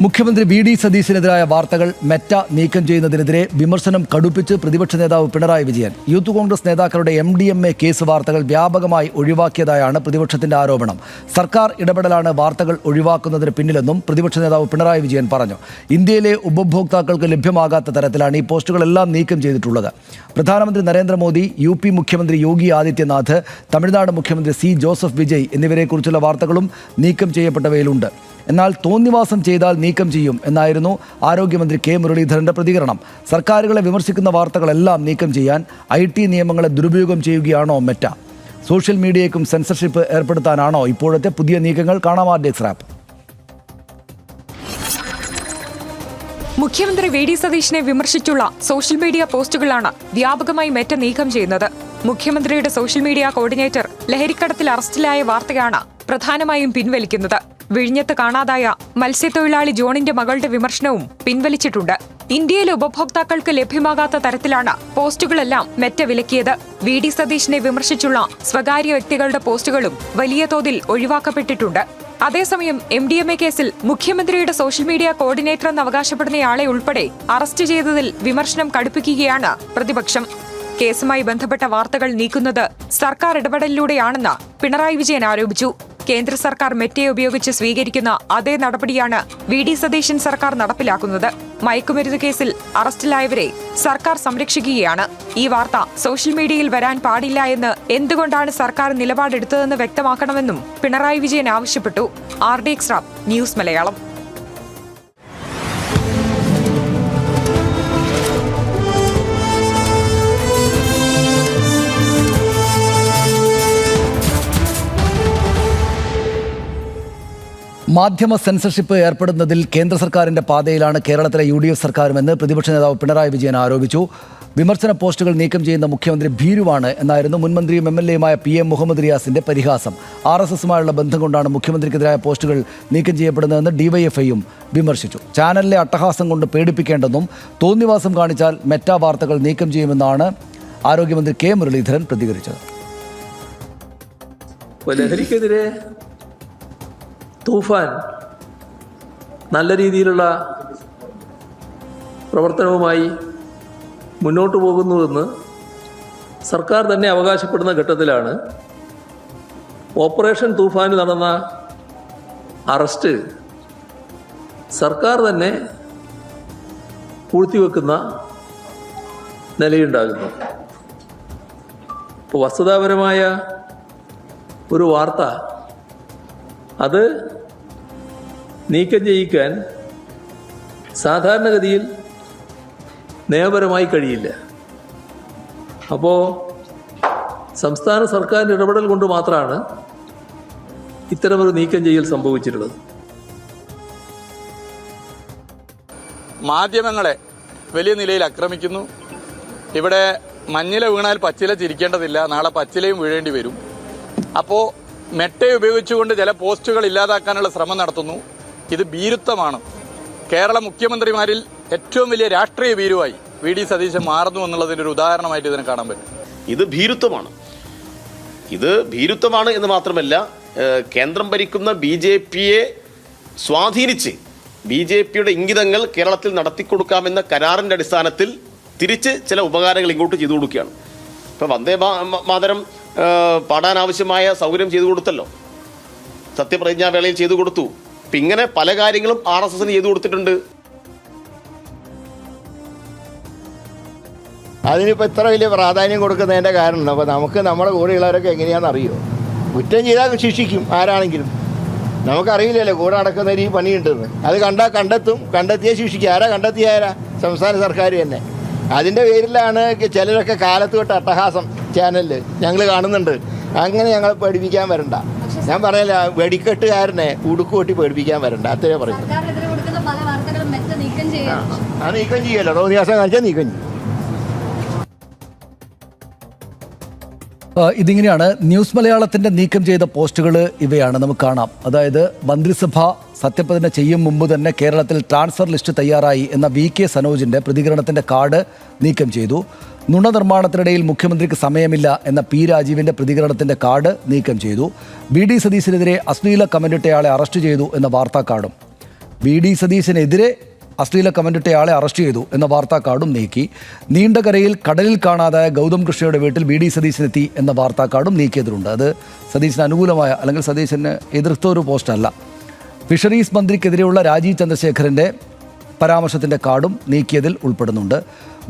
മുഖ്യമന്ത്രി വി.ഡി. സതീശനെതിരായ വാർത്തകൾ മെറ്റ നീക്കം ചെയ്യുന്നതിനെതിരെ വിമർശനം കടുപ്പിച്ച് പ്രതിപക്ഷ നേതാവ് പിണറായി വിജയൻ. യൂത്ത് കോൺഗ്രസ് നേതാക്കളുടെ MDMA കേസ് വാർത്തകൾ വ്യാപകമായി ഒഴിവാക്കിയതായാണ് പ്രതിപക്ഷത്തിന്റെ ആരോപണം. സർക്കാർ ഇടപെടലാണ് വാർത്തകൾ ഒഴിവാക്കുന്നതിന് പിന്നിലെന്നും പ്രതിപക്ഷ നേതാവ് പിണറായി വിജയൻ പറഞ്ഞു. ഇന്ത്യയിലെ ഉപഭോക്താക്കൾക്ക് ലഭ്യമാകാത്ത തരത്തിലാണ് ഈ പോസ്റ്റുകളെല്ലാം നീക്കം ചെയ്തിട്ടുള്ളത്. പ്രധാനമന്ത്രി നരേന്ദ്രമോദി, UP മുഖ്യമന്ത്രി യോഗി ആദിത്യനാഥ്, തമിഴ്നാട് മുഖ്യമന്ത്രി C. ജോസഫ് വിജയ് എന്നിവരെക്കുറിച്ചുള്ള വാർത്തകളും നീക്കം ചെയ്യപ്പെട്ടവയിലുണ്ട്. എന്നാൽ തോന്നിവാസം ചെയ്താൽ നീക്കം ചെയ്യും എന്നായിരുന്നു ആരോഗ്യമന്ത്രി K. മുരളീധരന്റെ പ്രതികരണം. സർക്കാരുകളെ വിമർശിക്കുന്ന വാർത്തകളെല്ലാം നീക്കം ചെയ്യാൻ IT നിയമങ്ങളെ ദുരുപയോഗം ചെയ്യുകയാണോ മെറ്റ? സോഷ്യൽ മീഡിയയ്ക്കും സെൻസർഷിപ്പ് ഏർപ്പെടുത്താനാണോ ഇപ്പോഴത്തെ പുതിയ നീക്കങ്ങൾ? കാണാം RDX റാപ്പ്. മുഖ്യമന്ത്രി വി.ഡി. സതീശനെ വിമർശിച്ചുള്ള സോഷ്യൽ മീഡിയ പോസ്റ്റുകളാണ് വ്യാപകമായി മെറ്റ നീക്കം ചെയ്യുന്നത്. മുഖ്യമന്ത്രിയുടെ സോഷ്യൽ മീഡിയ കോർഡിനേറ്റർ ലഹരിക്കടത്തിൽ അറസ്റ്റിലായ വാർത്തയാണ് പ്രധാനമായും പിൻവലിക്കുന്നത്. വിഴിഞ്ഞത്ത് കാണാതായ മത്സ്യത്തൊഴിലാളി ജോണിന്റെ മകളുടെ വിമർശനവും പിൻവലിച്ചിട്ടുണ്ട്. ഇന്ത്യയിലെ ഉപഭോക്താക്കൾക്ക് ലഭ്യമാകാത്ത തരത്തിലാണ് പോസ്റ്റുകളെല്ലാം മെറ്റ വിലക്കിയത്. വി.ഡി. സതീശനെ വിമർശിച്ചുള്ള സ്വകാര്യ വ്യക്തികളുടെ പോസ്റ്റുകളും വലിയ തോതിൽ ഒഴിവാക്കപ്പെട്ടിട്ടുണ്ട്. അതേസമയം MDMA കേസിൽ മുഖ്യമന്ത്രിയുടെ സോഷ്യൽ മീഡിയ കോർഡിനേറ്റർ എന്ന് അവകാശപ്പെടുന്നയാളെ ഉൾപ്പെടെ അറസ്റ്റ് ചെയ്തതിൽ വിമർശനം കടുപ്പിക്കുകയാണ് പ്രതിപക്ഷം. കേസുമായി ബന്ധപ്പെട്ട വാർത്തകൾ നീക്കുന്നത് സർക്കാർ ഇടപെടലിലൂടെയാണെന്ന് പിണറായി വിജയൻ ആരോപിച്ചു. കേന്ദ്ര സർക്കാർ മെറ്റയെ ഉപയോഗിച്ച് സ്വീകരിക്കുന്ന അതേ നടപടിയാണ് വി.ഡി. സതീശൻ സർക്കാർ നടപ്പിലാക്കുന്നത്. മയക്കുമരുന്ന് കേസിൽ അറസ്റ്റിലായവരെ സർക്കാർ സംരക്ഷിക്കുകയാണ്. ഈ വാർത്ത സോഷ്യൽ മീഡിയയിൽ വരാൻ പാടില്ല എന്ന് എന്തുകൊണ്ടാണ് സർക്കാർ നിലപാടെടുത്തതെന്ന് വ്യക്തമാക്കണമെന്നും പിണറായി വിജയൻ ആവശ്യപ്പെട്ടു. RDX റാപ്പ്, ന്യൂസ് മലയാളം. മാധ്യമ സെൻസർഷിപ്പ് ഏർപ്പെടുന്നതിൽ കേന്ദ്ര സർക്കാരിന്റെ പാതയിലാണ് കേരളത്തിലെ UDF സർക്കാരുമെന്ന് പ്രതിപക്ഷ നേതാവ് പിണറായി വിജയൻ ആരോപിച്ചു. വിമർശന പോസ്റ്റുകൾ നീക്കം ചെയ്യുന്ന മുഖ്യമന്ത്രി ഭീരുവാണ് എന്നായിരുന്നു മുൻമന്ത്രിയും MLA-യുമായ PM മുഹമ്മദ് റിയാസിന്റെ പരിഹാസം. RSSുമായുള്ള ബന്ധം കൊണ്ടാണ് മുഖ്യമന്ത്രിക്കെതിരായ പോസ്റ്റുകൾ നീക്കം ചെയ്യപ്പെടുന്നതെന്ന് DYFIയും വിമർശിച്ചു. ചാനലിലെ അട്ടഹാസം കൊണ്ട് പേടിപ്പിക്കേണ്ടെന്നും തോന്നിവാസം കാണിച്ചാൽ മെറ്റ വാർത്തകൾ നീക്കം ചെയ്യുമെന്നാണ് ആരോഗ്യമന്ത്രി K. മുരളീധരൻ പ്രതികരിച്ചത്. തൂഫാൻ നല്ല രീതിയിലുള്ള പ്രവർത്തനവുമായി മുന്നോട്ട് പോകുന്നുവെന്ന് സർക്കാർ തന്നെ അവകാശപ്പെടുന്ന ഘട്ടത്തിലാണ് ഓപ്പറേഷൻ തൂഫാനിൽ നടന്ന അറസ്റ്റ് സർക്കാർ തന്നെ പൂഴ്ത്തിവെക്കുന്ന നിലയുണ്ടാകുന്നു. ഇപ്പോൾ വസ്തുതാപരമായ ഒരു വാർത്ത അത് നീക്കം ചെയ്യിക്കാൻ സാധാരണഗതിയിൽ നിയമപരമായി കഴിയില്ല. അപ്പോൾ സംസ്ഥാന സർക്കാരിൻ്റെ ഇടപെടൽ കൊണ്ട് മാത്രമാണ് ഇത്തരമൊരു നീക്കം ചെയ്യൽ സംഭവിച്ചിട്ടുള്ളത്. മാധ്യമങ്ങളെ വലിയ നിലയിൽ ആക്രമിക്കുന്നു. ഇവിടെ മഞ്ഞില വീണാൽ പച്ചില ചിരിക്കേണ്ടതില്ല, നാളെ പച്ചിലയും വീഴേണ്ടി വരും. അപ്പോൾ മെറ്റയെ ഉപയോഗിച്ചുകൊണ്ട് ചില പോസ്റ്റുകൾ ഇല്ലാതാക്കാനുള്ള ശ്രമം നടത്തുന്നു. ഇത് ഭീരുത്വമാണ്. കേരള മുഖ്യമന്ത്രിമാരിൽ ഏറ്റവും വലിയ രാഷ്ട്രീയ ഭീരുവായി വി.ഡി. സതീശൻ മാറുന്നു എന്നുള്ളതിൻ്റെ ഒരു ഉദാഹരണമായിട്ട് ഇതിനെ കാണാൻ പറ്റും. ഇത് ഭീരുത്വമാണ് എന്ന് മാത്രമല്ല, കേന്ദ്രം ഭരിക്കുന്ന BJPയെ സ്വാധീനിച്ച് BJPയുടെ ഇംഗിതങ്ങൾ കേരളത്തിൽ നടത്തിക്കൊടുക്കാമെന്ന കരാറിൻ്റെ അടിസ്ഥാനത്തിൽ തിരിച്ച് ചില ഉപകാരങ്ങൾ ഇങ്ങോട്ട് ചെയ്തു കൊടുക്കുകയാണ്. ഇപ്പോൾ വന്ദേ മാതരം പാടാൻ ആവശ്യമായ സൗകര്യം ചെയ്തു കൊടുത്തല്ലോ, സത്യപ്രതിജ്ഞാവേളയിൽ ചെയ്തു കൊടുത്തു. അപ്പം ഇങ്ങനെ പല കാര്യങ്ങളും RSSന് ചെയ്തു കൊടുത്തിട്ടുണ്ട്. അതിനിപ്പോൾ ഇത്ര വലിയ പ്രാധാന്യം കൊടുക്കുന്നതിൻ്റെ കാരണം അപ്പോൾ നമുക്ക് നമ്മുടെ കൂടെയുള്ളവരൊക്കെ എങ്ങനെയാണെന്ന് അറിയോ? കുറ്റം ചെയ്താൽ ശിക്ഷിക്കും ആരാണെങ്കിലും. നമുക്കറിയില്ലല്ലോ കൂടെ നടക്കുന്നവർ ഈ പണിയുണ്ടെന്ന്. അത് കണ്ടെത്തിയ ശിക്ഷിക്കുക. ആരാ കണ്ടെത്തിയ? സംസ്ഥാന സർക്കാർ തന്നെ. അതിൻ്റെ പേരിലാണ് ചിലരൊക്കെ കാലത്ത് തൊട്ട് അട്ടഹാസം ചാനലിൽ ഞങ്ങൾ കാണുന്നുണ്ട്. അങ്ങനെ ഞങ്ങളെ പേടിപ്പിക്കാൻ വരണ്ട. ഞാൻ പറയല, വെടിക്കെട്ടുകാരനെ ഉടുക്ക് കൊട്ടി പേടിപ്പിക്കാൻ വരണ്ട. അത്രേ പറയുന്നത്. അത് നീക്കം ചെയ്യല്ലോ, തോന്നിയാസം കാണിച്ചാൽ നീക്കം ചെയ്യും. ഇതിങ്ങനെയാണ് ന്യൂസ് മലയാളത്തിൻ്റെ നീക്കം ചെയ്ത പോസ്റ്റുകൾ. ഇവയാണ് നമുക്ക് കാണാം. അതായത് മന്ത്രിസഭ സത്യപ്രതിജ്ഞ ചെയ്യും മുമ്പ് തന്നെ കേരളത്തിൽ ട്രാൻസ്ഫർ ലിസ്റ്റ് തയ്യാറായി എന്ന VK സനോജിൻ്റെ പ്രതികരണത്തിൻ്റെ കാർഡ് നീക്കം ചെയ്തു. നുണ നിർമ്മാണത്തിനിടയിൽ മുഖ്യമന്ത്രിക്ക് സമയമില്ല എന്ന P. രാജീവിൻ്റെ പ്രതികരണത്തിൻ്റെ കാർഡ് നീക്കം ചെയ്തു. വി.ഡി. സതീശനെതിരെ അശ്ലീല കമന്റിട്ടയാളെ അറസ്റ്റ് ചെയ്തു എന്ന വാർത്താ കാർഡും. VD സതീശനെതിരെ അശ്ലീല കമന്റിട്ടയാളെ അറസ്റ്റ് ചെയ്തു എന്ന വാർത്താ കാർഡും നീക്കി. നീണ്ടകരയിൽ കടലിൽ കാണാതായ ഗൗതം കൃഷ്ണയുടെ വീട്ടിൽ VD സതീശനെത്തി എന്ന വാർത്താ കാർഡും നീക്കിയതിലുണ്ട്. അത് സതീശന് അനുകൂലമായ അല്ലെങ്കിൽ സതീശന് എതിർത്ത ഒരു പോസ്റ്റല്ല. ഫിഷറീസ് മന്ത്രിക്കെതിരെയുള്ള രാജീവ് ചന്ദ്രശേഖരൻ്റെ പരാമർശത്തിൻ്റെ കാർഡും നീക്കിയതിൽ ഉൾപ്പെടുന്നുണ്ട്.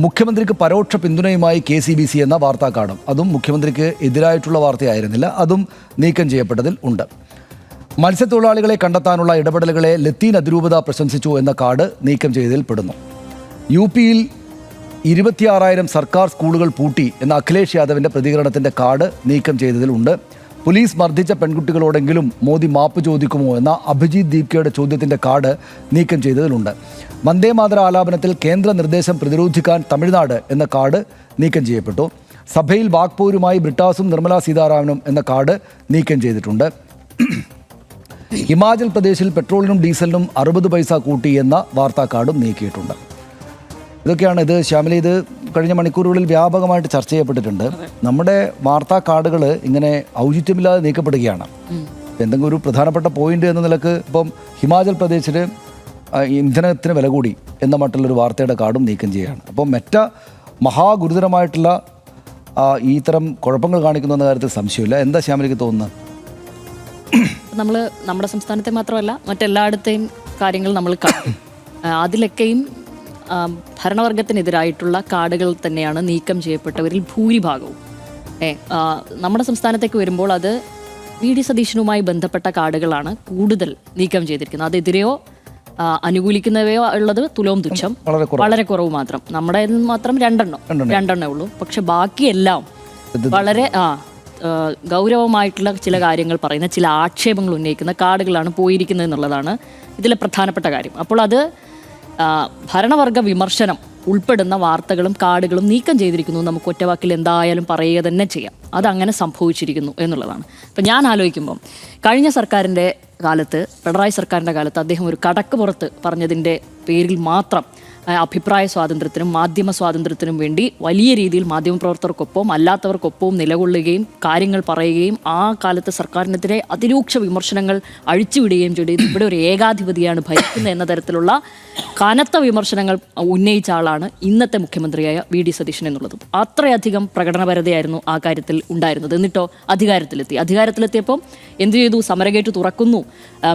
മുഖ്യമന്ത്രിക്ക് പരോക്ഷ പിന്തുണയുമായി KCBC എന്ന വാർത്താ കാർഡും, അതും മുഖ്യമന്ത്രിക്ക് എതിരായിട്ടുള്ള വാർത്തയായിരുന്നില്ല, അതും നീക്കം ചെയ്യപ്പെട്ടതിൽ ഉണ്ട്. മത്സ്യത്തൊഴിലാളികളെ കണ്ടെത്താനുള്ള ഇടപെടലുകളെ ലത്തീൻ അതിരൂപത പ്രശംസിച്ചു എന്ന കാർഡ് നീക്കം ചെയ്തതിൽ പെടുന്നു. UP 26,000 സർക്കാർ സ്കൂളുകൾ പൂട്ടി എന്ന അഖിലേഷ് യാദവിൻ്റെ പ്രതികരണത്തിൻ്റെ കാർഡ് നീക്കം ചെയ്തതിലുണ്ട്. പോലീസ് മർദ്ദിച്ച പെൺകുട്ടികളോടെങ്കിലും മോദി മാപ്പ് ചോദിക്കുമോ എന്ന അഭിജിത് ദീപ്കയുടെ ചോദ്യത്തിൻ്റെ കാർഡ് നീക്കം ചെയ്തതിലുണ്ട്. വന്ദേമാതര ആലാപനത്തിൽ കേന്ദ്ര നിർദ്ദേശം പ്രതിരോധിക്കാൻ തമിഴ്നാട് എന്ന കാർഡ് നീക്കം ചെയ്യപ്പെട്ടു. സഭയിൽ വാക്പോരുമായി ബ്രിട്ടാസും നിർമ്മലാ സീതാരാമനും എന്ന കാർഡ് നീക്കം ചെയ്തിട്ടുണ്ട്. ഹിമാചൽ പ്രദേശിൽ പെട്രോളിനും ഡീസലിനും 60 പൈസ കൂട്ടി എന്ന വാർത്താ കാർഡും നീക്കിയിട്ടുണ്ട്. ഇതൊക്കെയാണ് ഇത്. ശ്യാമിലി, ഇത് കഴിഞ്ഞ മണിക്കൂറുകളിൽ വ്യാപകമായിട്ട് ചർച്ച ചെയ്യപ്പെട്ടിട്ടുണ്ട്. നമ്മുടെ വാർത്താ കാർഡുകൾ ഇങ്ങനെ ഔചിത്യമില്ലാതെ നീക്കപ്പെടുകയാണ്. എന്തെങ്കിലും ഒരു പ്രധാനപ്പെട്ട പോയിന്റ് എന്ന നിലക്ക് ഇപ്പം ഹിമാചൽ പ്രദേശിൽ ഇന്ധനത്തിന് വില കൂടി എന്ന മറ്റുള്ളൊരു വാർത്തയുടെ കാർഡും നീക്കം ചെയ്യുകയാണ്. അപ്പം മഹാഗുരുതരമായിട്ടുള്ള ഇത്തരം കുഴപ്പങ്ങൾ കാണിക്കുന്നു എന്ന കാര്യത്തിൽ സംശയമില്ല. എന്താ ശ്യാമിലിക്ക് തോന്നുന്നത്? നമ്മൾ നമ്മുടെ സംസ്ഥാനത്തെ മാത്രമല്ല മറ്റെല്ലായിടത്തെയും കാര്യങ്ങൾ നമ്മൾ കാണും. അതിലൊക്കെയും ഭരണവർഗത്തിനെതിരായിട്ടുള്ള കാർഡുകൾ തന്നെയാണ് നീക്കം ചെയ്യപ്പെട്ടവരിൽ ഭൂരിഭാഗവും. നമ്മുടെ സംസ്ഥാനത്തേക്ക് വരുമ്പോൾ അത് VD സതീശനുമായി ബന്ധപ്പെട്ട കാർഡുകളാണ് കൂടുതൽ നീക്കം ചെയ്തിരിക്കുന്നത്. അതെതിരെയോ അനുകൂലിക്കുന്നവയോ ഉള്ളത് തുലോം തുച്ഛം, വളരെ കുറവ് മാത്രം. നമ്മുടെ മാത്രം രണ്ടെണ്ണേ ഉള്ളൂ. പക്ഷെ ബാക്കിയെല്ലാം വളരെ ഗൗരവമായിട്ടുള്ള ചില കാര്യങ്ങൾ പറയുന്ന, ചില ആക്ഷേപങ്ങൾ ഉന്നയിക്കുന്ന കാർഡുകളാണ് പോയിരിക്കുന്നത് എന്നുള്ളതാണ് ഇതിലെ പ്രധാനപ്പെട്ട കാര്യം. അപ്പോൾ അത് ഭരണവർഗ വിമർശനം ഉൾപ്പെടുന്ന വാർത്തകളും കാർഡുകളും നീക്കം ചെയ്തിരിക്കുന്നു. നമുക്ക് ഒറ്റവാക്കിൽ എന്തായാലും പറയുക തന്നെ ചെയ്യാം. അതങ്ങനെ സംഭവിച്ചിരിക്കുന്നു എന്നുള്ളതാണ്. ഇപ്പം ഞാൻ ആലോചിക്കുമ്പം കഴിഞ്ഞ സർക്കാരിൻ്റെ കാലത്ത്, പിണറായി സർക്കാരിൻ്റെ കാലത്ത് അദ്ദേഹം ഒരു കടക്ക് പുറത്ത് പറഞ്ഞതിൻ്റെ പേരിൽ മാത്രം അഭിപ്രായ സ്വാതന്ത്ര്യത്തിനും മാധ്യമ സ്വാതന്ത്ര്യത്തിനും വേണ്ടി വലിയ രീതിയിൽ മാധ്യമപ്രവർത്തകർക്കൊപ്പം അല്ലാത്തവർക്കൊപ്പവും നിലകൊള്ളുകയും കാര്യങ്ങൾ പറയുകയും ആ കാലത്ത് സർക്കാരിനെതിരെ അതിരൂക്ഷ വിമർശനങ്ങൾ അഴിച്ചുവിടുകയും ചെയ്ത് ഇവിടെ ഒരു ഏകാധിപതിയാണ് ഭരിക്കുന്നത് എന്ന തരത്തിലുള്ള കനത്ത വിമർശനങ്ങൾ ഉന്നയിച്ച ആളാണ് ഇന്നത്തെ മുഖ്യമന്ത്രിയായ VD സതീശൻ എന്നുള്ളതും. അത്രയധികം പ്രകടനപരതയായിരുന്നു ആ കാര്യത്തിൽ ഉണ്ടായിരുന്നത്. എന്നിട്ടോ അധികാരത്തിലെത്തിയപ്പോൾ എന്ത് ചെയ്തു? സമരഗേറ്റ് തുറക്കുന്നു,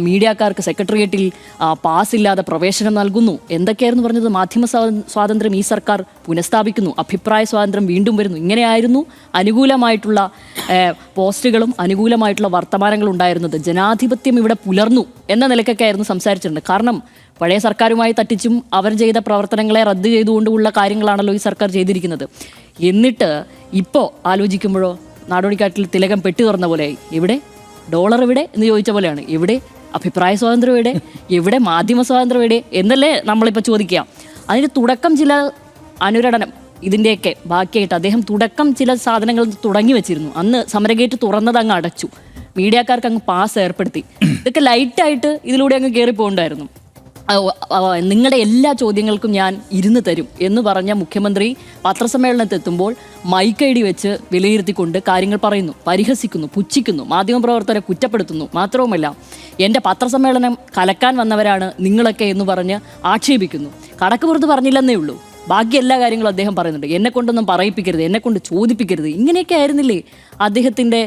മീഡിയക്കാർക്ക് സെക്രട്ടേറിയറ്റിൽ പാസ്സില്ലാതെ പ്രവേശനം നൽകുന്നു. എന്തൊക്കെയായിരുന്നു പറഞ്ഞത്? മാധ്യമ സ്വാതന്ത്ര്യം ഈ സർക്കാർ പുനഃസ്ഥാപിക്കുന്നു, അഭിപ്രായ സ്വാതന്ത്ര്യം വീണ്ടും വരുന്നു. ഇങ്ങനെയായിരുന്നു അനുകൂലമായിട്ടുള്ള പോസ്റ്റുകളും അനുകൂലമായിട്ടുള്ള വർത്തമാനങ്ങളും ഉണ്ടായിരുന്നത്. ജനാധിപത്യം ഇവിടെ പുലർന്നു എന്ന നിലക്കൊക്കെ ആയിരുന്നു സംസാരിച്ചിട്ടുണ്ട്. കാരണം പഴയ സർക്കാരുമായി തട്ടിച്ചും അവർ ചെയ്ത പ്രവർത്തനങ്ങളെ റദ്ദ് ചെയ്തുകൊണ്ടുള്ള കാര്യങ്ങളാണല്ലോ ഈ സർക്കാർ ചെയ്തിരിക്കുന്നത്. എന്നിട്ട് ഇപ്പോൾ ആലോചിക്കുമ്പോഴോ നാടോടിക്കാട്ടിൽ തിലകം പെട്ടി തുറന്ന പോലെയായി. എവിടെ ഡോളർ എവിടെ എന്ന് ചോദിച്ച പോലെയാണ്. എവിടെ അഭിപ്രായ സ്വാതന്ത്ര്യം എവിടെ? എവിടെ മാധ്യമ സ്വാതന്ത്ര്യം എവിടെ എന്നല്ലേ നമ്മളിപ്പോൾ ചോദിക്കുക. അതിന് തുടക്കം ചില അനുരണനം ഇതിൻ്റെയൊക്കെ ബാക്കിയായിട്ട് അദ്ദേഹം തുടക്കം ചില സാധനങ്ങൾ തുടങ്ങി വെച്ചിരുന്നു. അന്ന് സമരഗേറ്റ് തുറന്നത് അങ്ങ് അടച്ചു, മീഡിയക്കാർക്ക് അങ്ങ് പാസ് ഏർപ്പെടുത്തി. ഇതൊക്കെ ലൈറ്റായിട്ട് ഇതിലൂടെ അങ്ങ് കയറിപ്പോണ്ടായിരുന്നു. നിങ്ങളുടെ എല്ലാ ചോദ്യങ്ങൾക്കും ഞാൻ ഇരുന്ന് തരും എന്ന് പറഞ്ഞ മുഖ്യമന്ത്രി പത്രസമ്മേളനത്തെത്തുമ്പോൾ മൈക്കൈഡി വെച്ച് വിലയിരുത്തിക്കൊണ്ട് കാര്യങ്ങൾ പറയുന്നു, പരിഹസിക്കുന്നു, പുച്ഛിക്കുന്നു, മാധ്യമപ്രവർത്തകരെ കുറ്റപ്പെടുത്തുന്നു. മാത്രവുമല്ല എൻ്റെ പത്രസമ്മേളനം കലക്കാൻ വന്നവരാണ് നിങ്ങളൊക്കെ എന്ന് പറഞ്ഞ് ആക്ഷേപിക്കുന്നു. കടക്ക് പുറത്ത് പറഞ്ഞില്ലെന്നേ ഉള്ളൂ, ബാക്കി എല്ലാ കാര്യങ്ങളും അദ്ദേഹം പറയുന്നുണ്ട്. എന്നെ കൊണ്ടൊന്നും പറയിപ്പിക്കരുത്, എന്നെ കൊണ്ട് ചോദിപ്പിക്കരുത്, ഇങ്ങനെയൊക്കെ ആയിരുന്നില്ലേ അദ്ദേഹത്തിൻ്റെ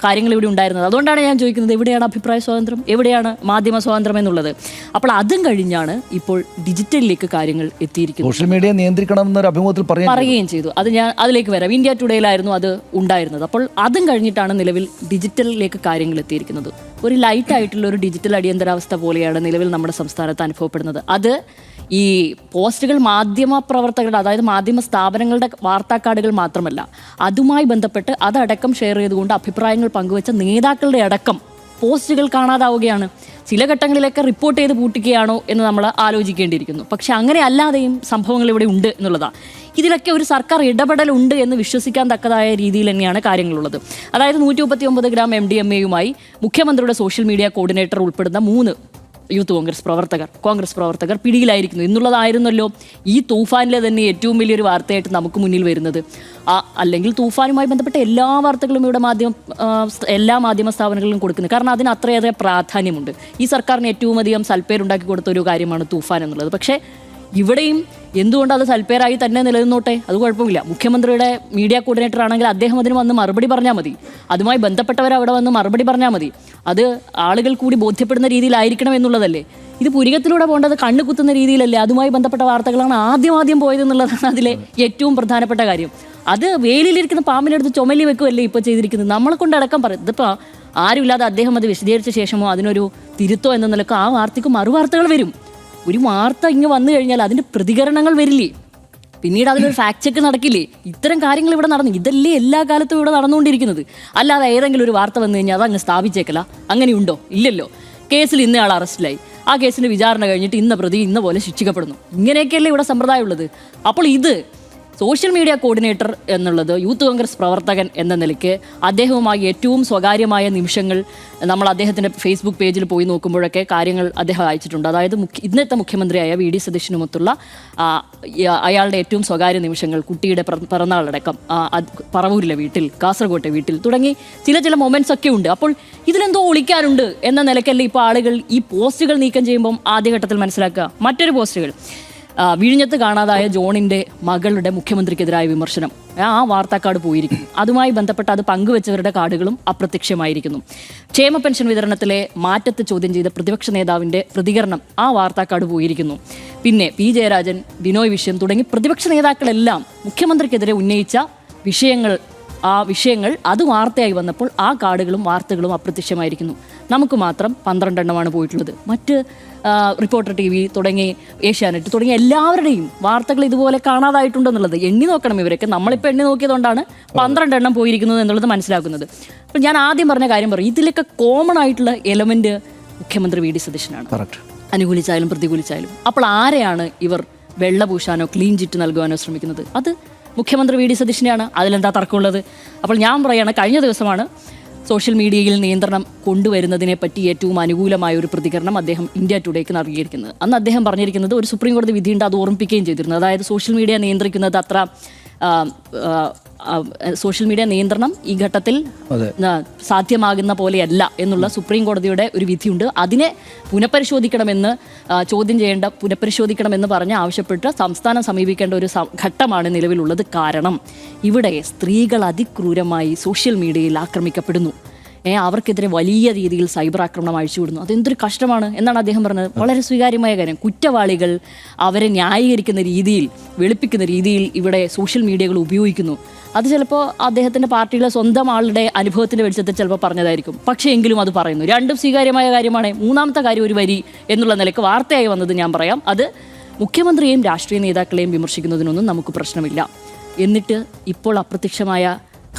കാര്യങ്ങൾ ഇവിടെ ഉണ്ടായിരുന്നത്. അതുകൊണ്ടാണ് ഞാൻ ചോദിക്കുന്നത്, എവിടെയാണ് അഭിപ്രായ സ്വാതന്ത്ര്യം, എവിടെയാണ് മാധ്യമ സ്വാതന്ത്ര്യം എന്നുള്ളത്? അപ്പോൾ അതും കഴിഞ്ഞാണ് ഇപ്പോൾ ഡിജിറ്റലിലേക്ക് കാര്യങ്ങൾ എത്തിയിരിക്കുന്നത്. സോഷ്യൽ മീഡിയ നിയന്ത്രിക്കണമെന്നൊരു അഭിമുഖത്തിൽ പറയുകയും ചെയ്തു. അത് ഞാൻ അതിലേക്ക് വരാം. ഇന്ത്യ ടുഡേയിലായിരുന്നു അത് ഉണ്ടായിരുന്നത്. അപ്പോൾ അതും കഴിഞ്ഞിട്ടാണ് നിലവിൽ ഡിജിറ്റലിലേക്ക് കാര്യങ്ങൾ എത്തിയിരിക്കുന്നത്. ഒരു ലൈറ്റായിട്ടുള്ള ഒരു ഡിജിറ്റൽ അടിയന്തരാവസ്ഥ പോലെയാണ് നിലവിൽ നമ്മുടെ സംസ്ഥാനത്ത് അനുഭവപ്പെടുന്നത്. അത് ഈ പോസ്റ്റുകൾ മാധ്യമ പ്രവർത്തകരുടെ, അതായത് മാധ്യമ സ്ഥാപനങ്ങളുടെ വാർത്താ കാർഡുകൾ മാത്രമല്ല, അതുമായി ബന്ധപ്പെട്ട് അതടക്കം ഷെയർ ചെയ്തുകൊണ്ട് അഭിപ്രായങ്ങൾ പങ്കുവച്ച നേതാക്കളുടെ അടക്കം പോസ്റ്റുകൾ കാണാതാവുകയാണ്. ചില ഘട്ടങ്ങളിലൊക്കെ റിപ്പോർട്ട് ചെയ്ത് പൂട്ടിക്കുകയാണോ എന്ന് നമ്മൾ ആലോചിക്കേണ്ടിയിരിക്കുന്നു. പക്ഷെ അങ്ങനെ അല്ലാതെയും സംഭവങ്ങൾ ഇവിടെ ഉണ്ട് എന്നുള്ളതാണ്. ഇതിലൊക്കെ ഒരു സർക്കാർ ഇടപെടലുണ്ട് എന്ന് വിശ്വസിക്കാൻ തക്കതായ രീതിയിൽ തന്നെയാണ് കാര്യങ്ങളുള്ളത്. അതായത് 139 ഗ്രാം MDMA യുമായി മുഖ്യമന്ത്രിയുടെ സോഷ്യൽ മീഡിയ കോർഡിനേറ്റർ ഉൾപ്പെടുന്ന 3 യൂത്ത് കോൺഗ്രസ് പ്രവർത്തകർ പിടിയിലായിരിക്കുന്നു എന്നുള്ളതായിരുന്നല്ലോ ഈ തൂഫാനിലെ തന്നെ ഏറ്റവും വലിയൊരു വാർത്തയായിട്ട് നമുക്ക് മുന്നിൽ വരുന്നത്. അല്ലെങ്കിൽ തൂഫാനുമായി ബന്ധപ്പെട്ട എല്ലാ വാർത്തകളും ഇവിടെ എല്ലാ മാധ്യമ സ്ഥാപനങ്ങളിലും കൊടുക്കുന്നത്. കാരണം അതിന് അത്രയേറെ പ്രാധാന്യമുണ്ട്. ഈ സർക്കാരിന് ഏറ്റവും അധികം സൽപ്പേരുണ്ടാക്കി കൊടുത്ത ഒരു കാര്യമാണ് തൂഫാൻ എന്നുള്ളത്. പക്ഷേ ഇവിടെയും എന്തുകൊണ്ട് അത് സൽപ്പേരായി തന്നെ നിലനിന്നോട്ടെ, അത് കുഴപ്പമില്ല. മുഖ്യമന്ത്രിയുടെ മീഡിയ കോർഡിനേറ്റർ ആണെങ്കിൽ അദ്ദേഹം അതിന് വന്ന് മറുപടി പറഞ്ഞാൽ മതി. അതുമായി ബന്ധപ്പെട്ടവർ അവിടെ വന്ന് മറുപടി പറഞ്ഞാൽ മതി. അത് ആളുകൾ കൂടി ബോധ്യപ്പെടുന്ന രീതിയിലായിരിക്കണം എന്നുള്ളതല്ലേ. ഇത് പുരികത്തിലൂടെ പോകേണ്ടത് കണ്ണു കുത്തുന്ന രീതിയിലല്ലേ. അതുമായി ബന്ധപ്പെട്ട വാർത്തകളാണ് ആദ്യം പോയതെന്നുള്ളതാണ് അതിലെ ഏറ്റവും പ്രധാനപ്പെട്ട കാര്യം. അത് വെയിലിരിക്കുന്ന പാമ്പിനെടുത്ത് ചുമലി വെക്കുകയല്ലേ ഇപ്പോൾ ചെയ്തിരിക്കുന്നത്. നമ്മളെ കൊണ്ടടക്കം പറയും. ഇതിപ്പോൾ ആരുമില്ലാതെ അദ്ദേഹം അത് വിശദീകരിച്ച ശേഷമോ അതിനൊരു തിരുത്തോ എന്ന നിലക്ക് ആ വാർത്തയ്ക്ക് മറുവാർത്തകൾ വരും. ഒരു വാർത്ത ഇങ്ങ് വന്നു കഴിഞ്ഞാൽ അതിൻ്റെ പ്രതികരണങ്ങൾ വരില്ലേ, പിന്നീട് അതിനൊരു ഫാക്ട് ചെക്ക് നടക്കില്ലേ. ഇത്തരം കാര്യങ്ങൾ ഇവിടെ നടന്നു. ഇതല്ലേ എല്ലാ കാലത്തും ഇവിടെ നടന്നുകൊണ്ടിരിക്കുന്നത്. അല്ലാതെ ഏതെങ്കിലും ഒരു വാർത്ത വന്നു കഴിഞ്ഞാൽ അതങ്ങ് സ്ഥാപിച്ചേക്കല. അങ്ങനെയുണ്ടോ? ഇല്ലല്ലോ. കേസിൽ ഇന്നയാൾ അറസ്റ്റിലായി, ആ കേസിൻ്റെ വിചാരണ കഴിഞ്ഞിട്ട് ഇന്ന പ്രതി ഇന്ന പോലെ ശിക്ഷിക്കപ്പെടുന്നു. ഇങ്ങനെയൊക്കെയല്ലേ ഇവിടെ സമ്പ്രദായമുള്ളത്. അപ്പോൾ ഇത് സോഷ്യൽ മീഡിയ കോർഡിനേറ്റർ എന്നുള്ളത് യൂത്ത് കോൺഗ്രസ് പ്രവർത്തകൻ എന്ന നിലയ്ക്ക് അദ്ദേഹവുമായി ഏറ്റവും സ്വകാര്യമായ നിമിഷങ്ങൾ നമ്മൾ അദ്ദേഹത്തിൻ്റെ ഫേസ്ബുക്ക് പേജിൽ പോയി നോക്കുമ്പോഴൊക്കെ കാര്യങ്ങൾ അദ്ദേഹം അയച്ചിട്ടുണ്ട്. അതായത് ഇന്നത്തെ മുഖ്യമന്ത്രിയായ വി ഡി സതീശനുമൊത്തുള്ള അയാളുടെ ഏറ്റവും സ്വകാര്യ നിമിഷങ്ങൾ, കുട്ടിയുടെ പിറന്നാളടക്കം പറവൂരിലെ വീട്ടിൽ, കാസർഗോട്ടെ വീട്ടിൽ തുടങ്ങി ചില മൊമെന്റ്സ് ഒക്കെ ഉണ്ട്. അപ്പോൾ ഇതിലെന്തോ ഒളിക്കാനുണ്ട് എന്ന നിലയ്ക്കല്ലേ ഇപ്പോൾ ആളുകൾ ഈ പോസ്റ്റുകൾ നീക്കം ചെയ്യുമ്പം ആദ്യഘട്ടത്തിൽ മനസ്സിലാക്കുക. മറ്റൊരു പോസ്റ്റുകൾ വിഴിഞ്ഞത്ത് കാണാതായ ജോണിൻ്റെ മകളുടെ മുഖ്യമന്ത്രിക്കെതിരായ വിമർശനം, ആ വാർത്താക്കാർഡ് പോയിരിക്കുന്നു. അതുമായി ബന്ധപ്പെട്ട് അത് പങ്കുവെച്ചവരുടെ കാർഡുകളും അപ്രത്യക്ഷമായിരിക്കുന്നു. ക്ഷേമ പെൻഷൻ വിതരണത്തിലെ മാറ്റത്തെ ചോദ്യം ചെയ്ത പ്രതിപക്ഷ നേതാവിൻ്റെ പ്രതികരണം, ആ വാർത്താക്കാർഡ് പോയിരിക്കുന്നു. പിന്നെ പി ജയരാജൻ, ബിനോയ് വിശ്വം തുടങ്ങി പ്രതിപക്ഷ നേതാക്കളെല്ലാം മുഖ്യമന്ത്രിക്കെതിരെ ഉന്നയിച്ച വിഷയങ്ങൾ അത് വാർത്തയായി വന്നപ്പോൾ ആ കാർഡുകളും വാർത്തകളും അപ്രത്യക്ഷമായിരിക്കുന്നു. നമുക്ക് മാത്രം 12 എണ്ണമാണ് പോയിട്ടുള്ളത്. മറ്റ് റിപ്പോർട്ടർ TV തുടങ്ങി ഏഷ്യാനെറ്റ് തുടങ്ങിയ എല്ലാവരുടെയും വാർത്തകൾ ഇതുപോലെ കാണാതായിട്ടുണ്ടെന്നുള്ളത് എണ്ണി നോക്കണം. ഇവരൊക്കെ നമ്മളിപ്പോൾ എണ്ണി നോക്കിയതുകൊണ്ടാണ് 12 എണ്ണം പോയിരിക്കുന്നത് എന്നുള്ളത് മനസ്സിലാക്കുന്നത്. അപ്പോൾ ഞാൻ ആദ്യം പറഞ്ഞ കാര്യം പറയും, ഇതിലൊക്കെ കോമൺ ആയിട്ടുള്ള എലമെന്റ് മുഖ്യമന്ത്രി വി ഡി സതീശനാണ്. അനുകൂലിച്ചായാലും പ്രതികൂലിച്ചായാലും. അപ്പോൾ ആരെയാണ് ഇവർ വെള്ള പൂശാനോ ക്ലീൻ ചിറ്റ് നൽകുവാനോ ശ്രമിക്കുന്നത്? അത് മുഖ്യമന്ത്രി വി ഡി സതീശനെയാണ്. അതിലെന്താ തർക്കമുള്ളത്? അപ്പോൾ ഞാൻ പറയുകയാണ്, കഴിഞ്ഞ ദിവസമാണ് സോഷ്യൽ മീഡിയയിൽ നിയന്ത്രണം കൊണ്ടുവരുന്നതിനെ പറ്റി ഏറ്റവും അനുകൂലമായ ഒരു പ്രതികരണം അദ്ദേഹം ഇന്ത്യ ടുഡേക്ക് നൽകിയിരിക്കുന്നത്. അന്ന് അദ്ദേഹം പറഞ്ഞിരിക്കുന്നത് ഒരു സുപ്രീം കോടതി വിധിയുണ്ട്, അത് ഓർമ്മിപ്പിക്കുകയും ചെയ്തിരുന്നു. അതായത് സോഷ്യൽ മീഡിയ നിയന്ത്രിക്കുന്നത് സോഷ്യൽ മീഡിയ നിയന്ത്രണം ഈ ഘട്ടത്തിൽ സാധ്യമാകുന്ന പോലെയല്ല എന്നുള്ള സുപ്രീം കോടതിയുടെ ഒരു വിധിയുണ്ട്. അതിനെ പുനഃപരിശോധിക്കണമെന്ന് പറഞ്ഞ് ആവശ്യപ്പെട്ട് സംസ്ഥാനം സമീപിക്കേണ്ട ഒരു ഘട്ടമാണ് നിലവിലുള്ളത്. കാരണം ഇവിടെ സ്ത്രീകൾ അതിക്രൂരമായി സോഷ്യൽ മീഡിയയിൽ ആക്രമിക്കപ്പെടുന്നു. അവർക്കെതിരെ വലിയ രീതിയിൽ സൈബർ ആക്രമണം അഴിച്ചുവിടുന്നു. അതെന്തൊരു കഷ്ടമാണ് എന്നാണ് അദ്ദേഹം പറഞ്ഞത്. വളരെ സ്വീകാര്യമായ കാര്യം. കുറ്റവാളികൾ അവരെ ന്യായീകരിക്കുന്ന രീതിയിൽ, വെളുപ്പിക്കുന്ന രീതിയിൽ ഇവിടെ സോഷ്യൽ മീഡിയകൾ ഉപയോഗിക്കുന്നു. അത് ചിലപ്പോൾ അദ്ദേഹത്തിൻ്റെ പാർട്ടിയിലെ സ്വന്തം ആളുടെ അനുഭവത്തിൻ്റെ വെളിച്ചത്തിൽ ചിലപ്പോൾ പറഞ്ഞതായിരിക്കും. പക്ഷേ എങ്കിലും അത് പറയുന്നു. രണ്ടും സ്വീകാര്യമായ കാര്യമാണ്. മൂന്നാമത്തെ കാര്യം ഒരു വരി എന്നുള്ള നിലയ്ക്ക് വാർത്തയായി വന്നത് ഞാൻ പറയാം. അത് മുഖ്യമന്ത്രിയെയും രാഷ്ട്രീയ നേതാക്കളെയും വിമർശിക്കുന്നതിനൊന്നും നമുക്ക് പ്രശ്നമില്ല. എന്നിട്ട് ഇപ്പോൾ അപ്രത്യക്ഷമായ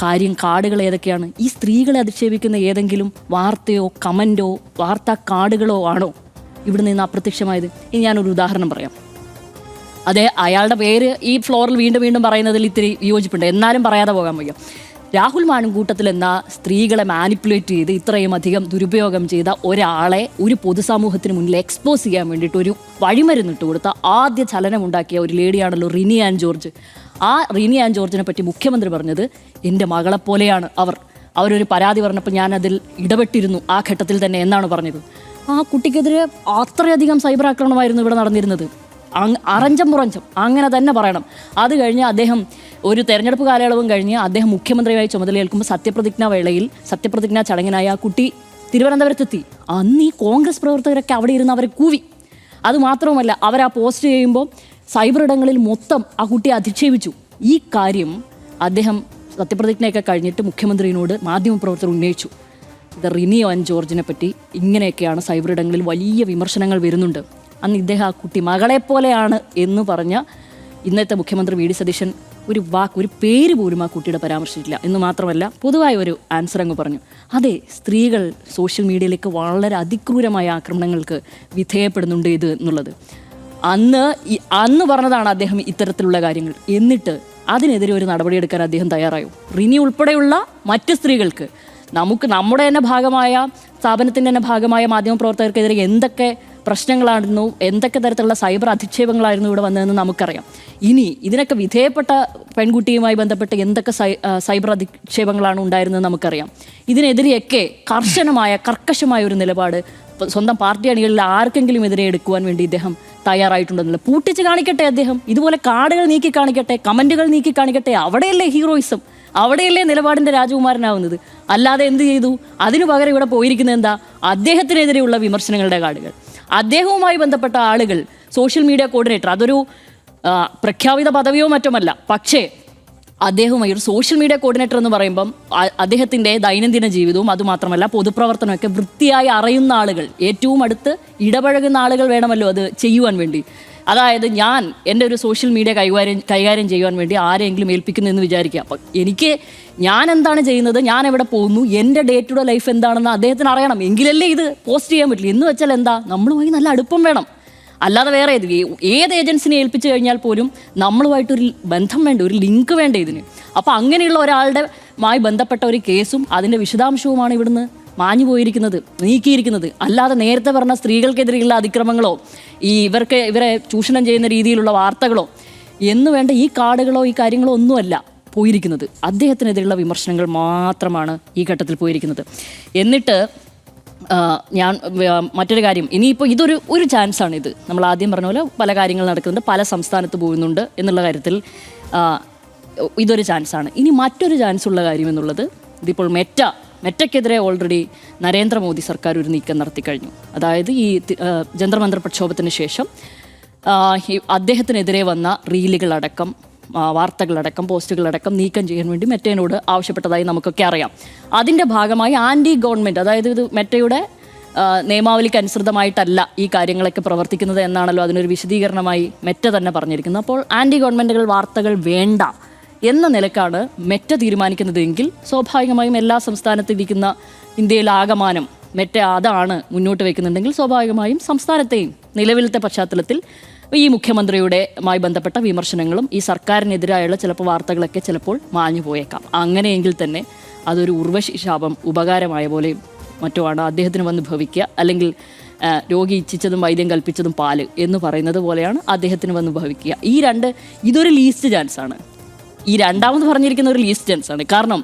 കാർഡുകൾ ഏതൊക്കെയാണ്? ഈ സ്ത്രീകളെ അധിക്ഷേപിക്കുന്ന ഏതെങ്കിലും വാർത്തയോ കമൻറ്റോ വാർത്താ കാർഡുകളോ ആണോ ഇവിടെ നിന്ന് അപ്രത്യക്ഷമായത്? ഇനി ഞാനൊരു ഉദാഹരണം പറയാം. അതെ, അയാളുടെ പേര് ഈ ഫ്ലോറിൽ വീണ്ടും പറയുന്നതിൽ ഇത്തിരി വിയോജിപ്പുണ്ട്, എന്നാലും പറയാതെ പോകാൻ വയ്യ. രാഹുൽ മാണുങ്കൂട്ടത്തിൽ എന്ന സ്ത്രീകളെ മാനിപ്പുലേറ്റ് ചെയ്ത് ഇത്രയും അധികം ദുരുപയോഗം ചെയ്ത ഒരാളെ ഒരു പൊതുസമൂഹത്തിന് മുന്നിൽ എക്സ്പോസ് ചെയ്യാൻ വേണ്ടിയിട്ട് ഒരു വഴിമരുന്നിട്ട് കൊടുത്ത ആദ്യ ചലനമുണ്ടാക്കിയ ഒരു ലേഡിയാണല്ലോ റിനി ആൻ ജോർജ്. ആ റിനി ആൻ ജോർജിനെ പറ്റി മുഖ്യമന്ത്രി പറഞ്ഞത് എൻ്റെ മകളെപ്പോലെയാണ് അവരൊരു പരാതി പറഞ്ഞപ്പോൾ ഞാൻ അതിൽ ഇടപെട്ടിരുന്നു ആ ഘട്ടത്തിൽ തന്നെ എന്നാണ് പറഞ്ഞത്. ആ കുട്ടിക്കെതിരെ അത്രയധികം സൈബർ ആക്രമണമായിരുന്നു ഇവിടെ നടന്നിരുന്നത്. അറഞ്ചം അങ്ങനെ തന്നെ പറയണം. അത് കഴിഞ്ഞ് അദ്ദേഹം ഒരു തെരഞ്ഞെടുപ്പ് കാലയളവും കഴിഞ്ഞ് അദ്ദേഹം മുഖ്യമന്ത്രിയായി ചുമതലയേൽക്കുമ്പോൾ സത്യപ്രതിജ്ഞാ ചടങ്ങിനായി ആ കുട്ടി തിരുവനന്തപുരത്തെത്തി. അന്ന് ഈ കോൺഗ്രസ് പ്രവർത്തകരൊക്കെ അവിടെ ഇരുന്ന് അവരെ കൂവി. അതുമാത്രവുമല്ല, അവരാ പോസ്റ്റ് ചെയ്യുമ്പോൾ സൈബർ ഇടങ്ങളിൽ മൊത്തം ആ കുട്ടിയെ അധിക്ഷേപിച്ചു. ഈ കാര്യം അദ്ദേഹം സത്യപ്രതിജ്ഞയൊക്കെ കഴിഞ്ഞിട്ട് മുഖ്യമന്ത്രിയോട് മാധ്യമപ്രവർത്തകർ ഉന്നയിച്ചു. ഇത് റിനി ആൻ ജോർജിനെ പറ്റി ഇങ്ങനെയൊക്കെയാണ് സൈബർ ഇടങ്ങളിൽ വലിയ വിമർശനങ്ങൾ വരുന്നുണ്ട്. അന്ന് ഇദ്ദേഹം ആ കുട്ടി മകളെപ്പോലെയാണ് എന്ന് പറഞ്ഞ ഇന്നത്തെ മുഖ്യമന്ത്രി വി ഡി സതീശൻ ഒരു പേര് പോലും ആ കുട്ടിയുടെ പരാമർശിച്ചില്ല. എന്ന് മാത്രമല്ല, പൊതുവായ ഒരു ആൻസർ അങ്ങ് പറഞ്ഞു. അതെ, സ്ത്രീകൾ സോഷ്യൽ മീഡിയയിലേക്ക് വളരെ അതിക്രൂരമായ ആക്രമണങ്ങൾക്ക് വിധേയപ്പെടുന്നുണ്ട് ഇത് എന്നുള്ളത് അന്ന് പറഞ്ഞതാണ് അദ്ദേഹം ഇത്തരത്തിലുള്ള കാര്യങ്ങൾ. എന്നിട്ട് അതിനെതിരെ ഒരു നടപടിയെടുക്കാൻ അദ്ദേഹം തയ്യാറായോ? റിനി ഉൾപ്പെടെയുള്ള മറ്റ് സ്ത്രീകൾക്ക് നമ്മുടെ തന്നെ ഭാഗമായ സ്ഥാപനത്തിൻ്റെ തന്നെ ഭാഗമായ മാധ്യമപ്രവർത്തകർക്കെതിരെ എന്തൊക്കെ പ്രശ്നങ്ങളായിരുന്നു, എന്തൊക്കെ തരത്തിലുള്ള സൈബർ അധിക്ഷേപങ്ങളായിരുന്നു ഇവിടെ വന്നതെന്ന് നമുക്കറിയാം. ഇനി ഇതിനൊക്കെ വിധേയപ്പെട്ട പെൺകുട്ടിയുമായി ബന്ധപ്പെട്ട് എന്തൊക്കെ സൈബർ അധിക്ഷേപങ്ങളാണ് ഉണ്ടായിരുന്നത് നമുക്കറിയാം. ഇതിനെതിരെയൊക്കെ കർക്കശമായ ഒരു നിലപാട് സ്വന്തം പാർട്ടി അണികളിൽ ആർക്കെങ്കിലും എതിരെ എടുക്കുവാൻ വേണ്ടി ഇദ്ദേഹം തയ്യാറായിട്ടുണ്ടെന്നില്ല. പൂട്ടിച്ച് കാണിക്കട്ടെ അദ്ദേഹം, ഇതുപോലെ കാർഡുകൾ നീക്കി കാണിക്കട്ടെ, കമൻറ്റുകൾ നീക്കി കാണിക്കട്ടെ. അവിടെയല്ലേ ഹീറോയിസം, അവിടെയല്ലേ നിലപാടിൻ്റെ രാജകുമാരനാവുന്നത്. അല്ലാതെ എന്ത് ചെയ്തു? അതിനു പകരം ഇവിടെ പോയിരിക്കുന്നത് എന്താ? അദ്ദേഹത്തിനെതിരെയുള്ള വിമർശനങ്ങളുടെ കാർഡുകൾ. അദ്ദേഹവുമായി ബന്ധപ്പെട്ട ആളുകൾ, സോഷ്യൽ മീഡിയ കോർഡിനേറ്റർ, അതൊരു പ്രഖ്യാപിത പദവിയോ മറ്റുമല്ല, പക്ഷേ അദ്ദേഹവുമായി ഒരു സോഷ്യൽ മീഡിയ കോർഡിനേറ്റർ എന്ന് പറയുമ്പം അദ്ദേഹത്തിൻ്റെ ദൈനംദിന ജീവിതവും അതുമാത്രമല്ല പൊതുപ്രവർത്തനമൊക്കെ വൃത്തിയായി അറിയുന്ന ആളുകൾ, ഏറ്റവും അടുത്ത് ഇടപഴകുന്ന ആളുകൾ വേണമല്ലോ അത് ചെയ്യുവാൻ വേണ്ടി. അതായത് എൻ്റെ ഒരു സോഷ്യൽ മീഡിയ കൈകാര്യം ചെയ്യുവാൻ വേണ്ടി ആരെങ്കിലും ഏൽപ്പിക്കുന്നു എന്ന് വിചാരിക്കുക. അപ്പം ഞാൻ എന്താണ് ചെയ്യുന്നത്, ഞാൻ എവിടെ പോകുന്നു, എൻ്റെ ഡേ ടു ഡേ ലൈഫ് എന്താണെന്ന് അദ്ദേഹത്തിന് അറിയണം. എങ്കിലല്ലേ ഇത് പോസ്റ്റ് ചെയ്യാൻ പറ്റില്ല. എന്ന് വെച്ചാൽ എന്താ, നമ്മളുമായി നല്ല അടുപ്പം വേണം. അല്ലാതെ വേറെ ഏത് ഏജൻസിനെ ഏൽപ്പിച്ചു കഴിഞ്ഞാൽ പോലും നമ്മളുമായിട്ടൊരു ബന്ധം വേണ്ട, ഒരു ലിങ്ക് വേണ്ട ഇതിന്. അപ്പോൾ അങ്ങനെയുള്ള ഒരാളുടെമായി ബന്ധപ്പെട്ട ഒരു കേസും അതിൻ്റെ വിശദാംശവുമാണ് ഇവിടുന്ന് മാഞ്ഞു പോയിരിക്കുന്നത്, നീക്കിയിരിക്കുന്നത്. അല്ലാതെ നേരത്തെ പറഞ്ഞ സ്ത്രീകൾക്കെതിരെയുള്ള അതിക്രമങ്ങളോ ഇവരെ ചൂഷണം ചെയ്യുന്ന രീതിയിലുള്ള വാർത്തകളോ എന്ന് വേണ്ട ഈ കാർഡുകളോ ഈ കാര്യങ്ങളോ ഒന്നുമല്ല പോയിരിക്കുന്നത്. അദ്ദേഹത്തിനെതിരെയുള്ള വിമർശനങ്ങൾ മാത്രമാണ് ഈ ഘട്ടത്തിൽ പോയിരിക്കുന്നത്. എന്നിട്ട് ഞാൻ മറ്റൊരു കാര്യം, ഇനിയിപ്പോൾ ഒരു ചാൻസാണ് ഇത്. നമ്മൾ ആദ്യം പറഞ്ഞ പോലെ പല കാര്യങ്ങൾ നടക്കുന്നുണ്ട്, പല സംസ്ഥാനത്ത് പോകുന്നുണ്ട് എന്നുള്ള കാര്യത്തിൽ ഇതൊരു ചാൻസാണ്. ഇനി മറ്റൊരു ചാൻസ് ഉള്ള കാര്യം എന്നുള്ളത്, ഇതിപ്പോൾ മെറ്റയ്ക്കെതിരെ ഓൾറെഡി നരേന്ദ്രമോദി സർക്കാർ ഒരു നീക്കം നടത്തിക്കഴിഞ്ഞു. അതായത് ഈ ജന്തർ മന്ദർ പ്രക്ഷോഭത്തിന് ശേഷം അദ്ദേഹത്തിനെതിരെ വന്ന റീലുകളടക്കം, വാർത്തകളടക്കം, പോസ്റ്റുകളടക്കം നീക്കം ചെയ്യാൻ വേണ്ടി മെറ്റയോട് ആവശ്യപ്പെട്ടതായി നമുക്കൊക്കെ അറിയാം. അതിൻ്റെ ഭാഗമായി ആൻറ്റി ഗവൺമെൻറ്, അതായത് ഇത് മെറ്റയുടെ നിയമാവലിക്ക് അനുസൃതമായിട്ടല്ല ഈ കാര്യങ്ങളൊക്കെ പ്രവർത്തിക്കുന്നത് എന്നാണല്ലോ അതിനൊരു വിശദീകരണമായി മെറ്റ തന്നെ പറഞ്ഞിരിക്കുന്നത്. അപ്പോൾ ആൻറ്റി ഗവൺമെൻറ്റുകൾ വാർത്തകൾ വേണ്ട എന്ന നിലക്കാണ് മെറ്റ തീരുമാനിക്കുന്നതെങ്കിൽ സ്വാഭാവികമായും എല്ലാ സംസ്ഥാനത്തിരിക്കുന്ന ഇന്ത്യയിലാകമാനം മെറ്റ അതാണ് മുന്നോട്ട് വയ്ക്കുന്നുണ്ടെങ്കിൽ സ്വാഭാവികമായും സംസ്ഥാനത്തെയും നിലവിലത്തെ പശ്ചാത്തലത്തിൽ ഈ മുഖ്യമന്ത്രിയുടെയുമായി ബന്ധപ്പെട്ട വിമർശനങ്ങളും ഈ സർക്കാരിനെതിരായുള്ള ചിലപ്പോൾ വാർത്തകളൊക്കെ ചിലപ്പോൾ മാഞ്ഞു പോയേക്കാം. അങ്ങനെയെങ്കിൽ തന്നെ അതൊരു ഉർവശി ശാപം ഉപകാരമായ പോലെ മറ്റോ ആണ് അദ്ദേഹത്തിന് വന്ന് ഭവിക്കുക. അല്ലെങ്കിൽ രോഗി ഇച്ഛിച്ചതും വൈദ്യം കൽപ്പിച്ചതും പാല് എന്ന് പറയുന്നത് പോലെയാണ് അദ്ദേഹത്തിന് വന്ന് ഭവിക്കുക. ഇതൊരു ലീസ്റ്റ് ചാൻസാണ്. ഈ രണ്ടാമത് പറഞ്ഞിരിക്കുന്ന ഒരു ലീസ്റ്റ് ചാൻസാണ്. കാരണം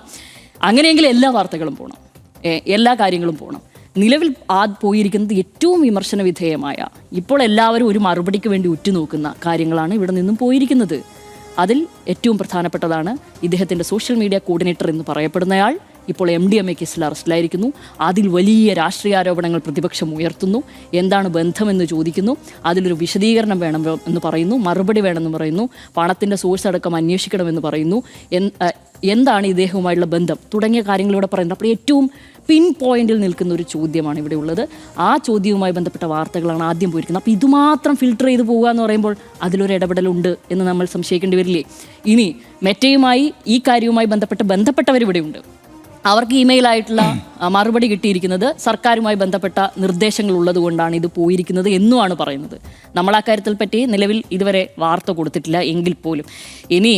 അങ്ങനെയെങ്കിൽ എല്ലാ വാർത്തകളും പോകണം, എല്ലാ കാര്യങ്ങളും പോകണം. നിലവിൽ പോയിരിക്കുന്നത് ഏറ്റവും വിമർശന വിധേയമായ, ഇപ്പോൾ എല്ലാവരും ഒരു മറുപടിക്ക് വേണ്ടി ഉറ്റുനോക്കുന്ന കാര്യങ്ങളാണ് ഇവിടെ നിന്നും പോയിരിക്കുന്നത്. അതിൽ ഏറ്റവും പ്രധാനപ്പെട്ടതാണ് ഇദ്ദേഹത്തിൻ്റെ സോഷ്യൽ മീഡിയ കോർഡിനേറ്റർ എന്ന് പറയപ്പെടുന്നയാൾ ഇപ്പോൾ MDMA കേസിൽ അറസ്റ്റിലായിരിക്കുന്നു. അതിൽ വലിയ രാഷ്ട്രീയ ആരോപണങ്ങൾ പ്രതിപക്ഷം ഉയർത്തുന്നു. എന്താണ് ബന്ധമെന്ന് ചോദിക്കുന്നു. അതിലൊരു വിശദീകരണം വേണം എന്ന് പറയുന്നു, മറുപടി വേണമെന്ന് പറയുന്നു, പണത്തിൻ്റെ സോഴ്സ് അടക്കം അന്വേഷിക്കണമെന്ന് പറയുന്നു, എന്താണ് ഇദ്ദേഹവുമായുള്ള ബന്ധം തുടങ്ങിയ കാര്യങ്ങളിലൂടെ പറയുന്നത്. അപ്പോൾ ഏറ്റവും പിൻ പോയിന്റിൽ നിൽക്കുന്ന ഒരു ചോദ്യമാണ് ഇവിടെ ഉള്ളത്. ആ ചോദ്യവുമായി ബന്ധപ്പെട്ട വാർത്തകളാണ് ആദ്യം പോയിരിക്കുന്നത്. അപ്പോൾ ഇതുമാത്രം ഫിൽട്ടർ ചെയ്ത് പോകുക എന്ന് പറയുമ്പോൾ അതിലൊരു ഇടപെടലുണ്ട് എന്ന് നമ്മൾ സംശയിക്കേണ്ടി വരില്ലേ? ഇനി മെറ്റയുമായി ഈ കാര്യവുമായി ബന്ധപ്പെട്ടവരിവിടെയുണ്ട്. അവർക്ക് ഇമെയിലായിട്ടുള്ള മറുപടി കിട്ടിയിരിക്കുന്നത് സർക്കാരുമായി ബന്ധപ്പെട്ട നിർദ്ദേശങ്ങൾ ഉള്ളതുകൊണ്ടാണ് ഇത് പോയിരിക്കുന്നത് എന്നുമാണ് പറയുന്നത്. നമ്മൾ ആ കാര്യത്തിൽ പറ്റി നിലവിൽ ഇതുവരെ വാർത്ത കൊടുത്തിട്ടില്ല എങ്കിൽ പോലും ഇനി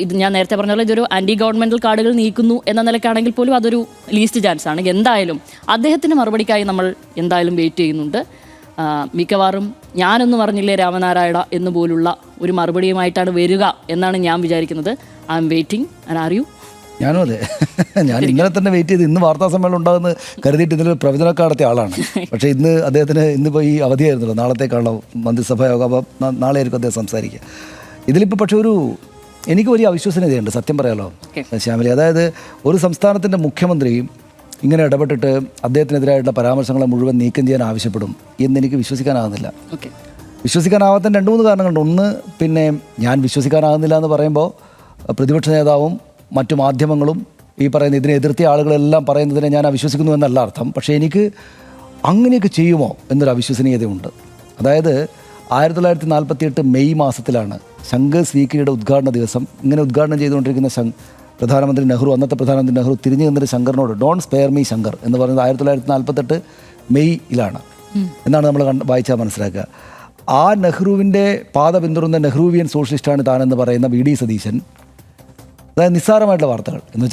ഇത് ഞാൻ നേരത്തെ പറഞ്ഞ പോലെ ഇതൊരു ആൻറ്റി ഗവൺമെൻറ്റൽ കാർഡുകൾ നീക്കുന്നു എന്ന നിലയ്ക്കാണെങ്കിൽ പോലും അതൊരു ലീസ്റ്റ് ചാൻസ് ആണ്. എന്തായാലും അദ്ദേഹത്തിൻ്റെ മറുപടിക്കായി നമ്മൾ എന്തായാലും വെയിറ്റ് ചെയ്യുന്നുണ്ട്. മിക്കവാറും ഞാനൊന്നും പറഞ്ഞില്ലേ രാമനാരായണ എന്നുപോലുള്ള ഒരു മറുപടിയുമായിട്ടാണ് വരിക എന്നാണ് ഞാൻ വിചാരിക്കുന്നത്. I M waiting. And are you? ഞാനും അതെ. ഞാൻ ഇന്നലെ തന്നെ വെയിറ്റ് ചെയ്ത് ഇന്ന് വാർത്താ സമ്മേളനം ഉണ്ടാകുന്ന കരുതിയിട്ട് ഇതിൽ പ്രവചനമൊക്കെ നടത്തിയ ആളാണ്. പക്ഷേ ഇന്നിപ്പോൾ ഈ അവധിയായിരുന്നല്ലോ, നാളത്തേക്കാണല്ലോ മന്ത്രിസഭാ യോഗം. അപ്പോൾ നാളെ ആയിരിക്കും അദ്ദേഹം സംസാരിക്കുക. ഇതിലിപ്പോൾ പക്ഷേ എനിക്ക് വലിയ അവിശ്വസനീയതയുണ്ട്, സത്യം പറയാലോ ശ്യാമലി. അതായത് ഒരു സംസ്ഥാനത്തിൻ്റെ മുഖ്യമന്ത്രിയും ഇങ്ങനെ ഇടപെട്ടിട്ട് അദ്ദേഹത്തിനെതിരായിട്ടുള്ള പരാമർശങ്ങളെ മുഴുവൻ നീക്കം ചെയ്യാൻ ആവശ്യപ്പെടും എന്നെനിക്ക് വിശ്വസിക്കാനാകുന്നില്ല. വിശ്വസിക്കാനാവാത്തതിന് 2-3 കാരണങ്ങളുണ്ട്. ഒന്ന്, പിന്നെ ഞാൻ വിശ്വസിക്കാനാകുന്നില്ല എന്ന് പറയുമ്പോൾ പ്രതിപക്ഷ നേതാവും മറ്റു മാധ്യമങ്ങളും ഈ പറയുന്ന ഇതിനെ എതിർത്തിയ ആളുകളെല്ലാം പറയുന്നതിനെ ഞാൻ അവിശ്വസിക്കുന്നു എന്നല്ല അർത്ഥം. പക്ഷേ എനിക്ക് അങ്ങനെയൊക്കെ ചെയ്യുമോ എന്നൊരു അവിശ്വസനീയതയുണ്ട്. അതായത് 1948 മെയ് മാസത്തിലാണ് ശങ്കർ സ്വീകരിയുടെ ഉദ്ഘാടന ദിവസം. ഇങ്ങനെ ഉദ്ഘാടനം ചെയ്തുകൊണ്ടിരിക്കുന്ന പ്രധാനമന്ത്രി നെഹ്റു, അന്നത്തെ പ്രധാനമന്ത്രി നെഹ്റു തിരിഞ്ഞു നിന്നിട്ട് ശങ്കറിനോട് ഡോണ്ട് സ്പെയർ മീ ശങ്കർ എന്ന് പറയുന്നത് 1948 മെയ്യിലാണ് എന്നാണ് നമ്മൾ വായിച്ചാൽ മനസ്സിലാക്കുക. ആ നെഹ്റുവിൻ്റെ പാത പിന്തുടരുന്ന നെഹ്റുവിയൻ സോഷ്യലിസ്റ്റാണ് താനെന്ന് പറയുന്ന VD സതീശൻ, അതായത് നിസ്സാരമായിട്ടുള്ള വാർത്തകൾ എന്ന്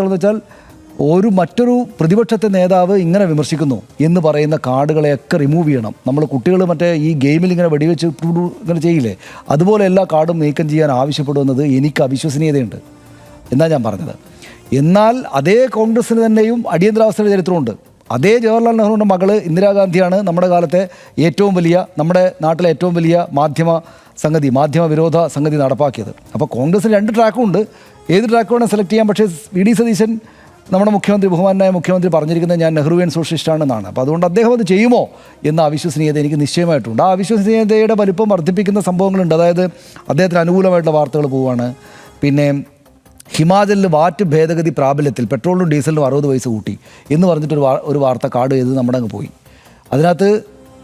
വെച്ചാൽ മറ്റൊരു പ്രതിപക്ഷത്തെ നേതാവ് ഇങ്ങനെ വിമർശിക്കുന്നു എന്ന് പറയുന്ന കാർഡുകളെയൊക്കെ റിമൂവ് ചെയ്യണം. നമ്മൾ കുട്ടികൾ മറ്റേ ഈ ഗെയിമിൽ ഇങ്ങനെ വെടിവെച്ച് ഇങ്ങനെ ചെയ്യില്ലേ, അതുപോലെ എല്ലാ കാർഡും നീക്കം ചെയ്യാൻ ആവശ്യപ്പെടുന്നത് എനിക്ക് അവിശ്വസനീയതയുണ്ട് എന്നാണ് ഞാൻ പറഞ്ഞത്. എന്നാൽ അതേ കോൺഗ്രസ്സിന് തന്നെയും അടിയന്തരാവസ്ഥയുടെ ചരിത്രമുണ്ട്. അതേ ജവഹർലാൽ നെഹ്റുവിൻ്റെ മകള് ഇന്ദിരാഗാന്ധിയാണ് നമ്മുടെ കാലത്തെ നമ്മുടെ നാട്ടിലെ ഏറ്റവും വലിയ മാധ്യമ വിരോധ സംഗതി നടപ്പാക്കിയത്. അപ്പോൾ കോൺഗ്രസ്സിന് 2 ട്രാക്കും ഉണ്ട്. ഏത് ട്രാക്ക് വേണം സെലക്ട് ചെയ്യാം. പക്ഷേ വി ഡി സതീശൻ നമ്മുടെ ബഹുമാനായ മുഖ്യമന്ത്രി പറഞ്ഞിരിക്കുന്നത് ഞാൻ നെഹ്റുവിയൻ സോഷ്യലിസ്റ്റാണെന്നാണ്. അപ്പോൾ അതുകൊണ്ട് അദ്ദേഹം അത് ചെയ്യുമോ എന്ന അവിശ്വസനീയത എനിക്ക് നിശ്ചയമായിട്ടുണ്ട്. ആ അവിശ്വസനീയതയുടെ വലിപ്പം വർദ്ധിപ്പിക്കുന്ന സംഭവങ്ങളുണ്ട്. അതായത് അദ്ദേഹത്തിന് അനുകൂലമായിട്ടുള്ള വാർത്തകൾ പോവുകയാണ്. പിന്നെ ഹിമാചലിൽ വാറ്റ് ഭേദഗതി പ്രാബല്യത്തിൽ പെട്രോളിനും ഡീസലിനും 60 പൈസ കൂട്ടി എന്ന് പറഞ്ഞിട്ടൊരു ഒരു വാർത്ത കാർഡ് ചെയ്ത് നമ്മുടെ അങ്ങ് പോയി. അതിനകത്ത്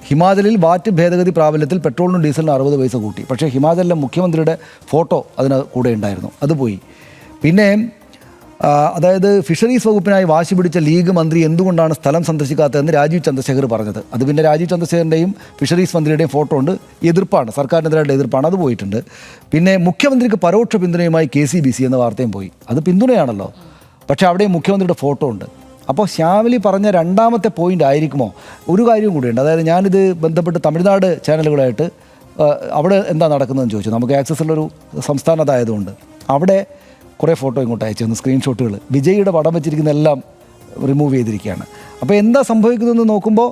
ഹിമാചലിൽ വാറ്റ് ഭേദഗതി പ്രാബല്യത്തിൽ പെട്രോളിനും ഡീസലിനും 60 പൈസ കൂട്ടി. പക്ഷേ ഹിമാചലിലെ മുഖ്യമന്ത്രിയുടെ ഫോട്ടോ അതിന് കൂടെ ഉണ്ടായിരുന്നു, അത് പോയി. പിന്നെ അതായത് ഫിഷറീസ് വകുപ്പിനായി വാശി പിടിച്ച ലീഗ് മന്ത്രി എന്തുകൊണ്ടാണ് സ്ഥലം സന്ദർശിക്കാത്തതെന്ന് രാജീവ് ചന്ദ്രശേഖർ പറഞ്ഞത്. അത് പിന്നെ രാജീവ് ചന്ദ്രശേഖറിൻ്റെയും ഫിഷറീസ് മന്ത്രിയുടെയും ഫോട്ടോ ഉണ്ട്. എതിർപ്പാണ്, സർക്കാരിനെതിരായിട്ട് എതിർപ്പാണ്, അത് പോയിട്ടുണ്ട്. പിന്നെ മുഖ്യമന്ത്രിക്ക് പരോക്ഷ പിന്തുണയുമായി KCBC എന്ന വാർത്തയും പോയി. അത് പിന്തുണയാണല്ലോ, പക്ഷേ അവിടെയും മുഖ്യമന്ത്രിയുടെ ഫോട്ടോ ഉണ്ട്. അപ്പോൾ ശ്യാമിലി പറഞ്ഞ രണ്ടാമത്തെ പോയിൻ്റ് ആയിരിക്കുമോ? ഒരു കാര്യവും കൂടിയുണ്ട്. അതായത് ഞാനിത് ബന്ധപ്പെട്ട് തമിഴ്നാട് ചാനലുകളായിട്ട് അവിടെ എന്താ നടക്കുന്നതെന്ന് ചോദിച്ചു. നമുക്ക് ആക്സസ് ഉള്ളൊരു സംസ്ഥാനം അതായതുകൊണ്ട് അവിടെ കുറേ ഫോട്ടോ ഇങ്ങോട്ട് അയച്ചു തന്നു, സ്ക്രീൻഷോട്ടുകൾ. വിജയിയുടെ പടം വെച്ചിരിക്കുന്ന എല്ലാം റിമൂവ് ചെയ്തിരിക്കുകയാണ്. അപ്പോൾ എന്താ സംഭവിക്കുന്നതെന്ന് നോക്കുമ്പോൾ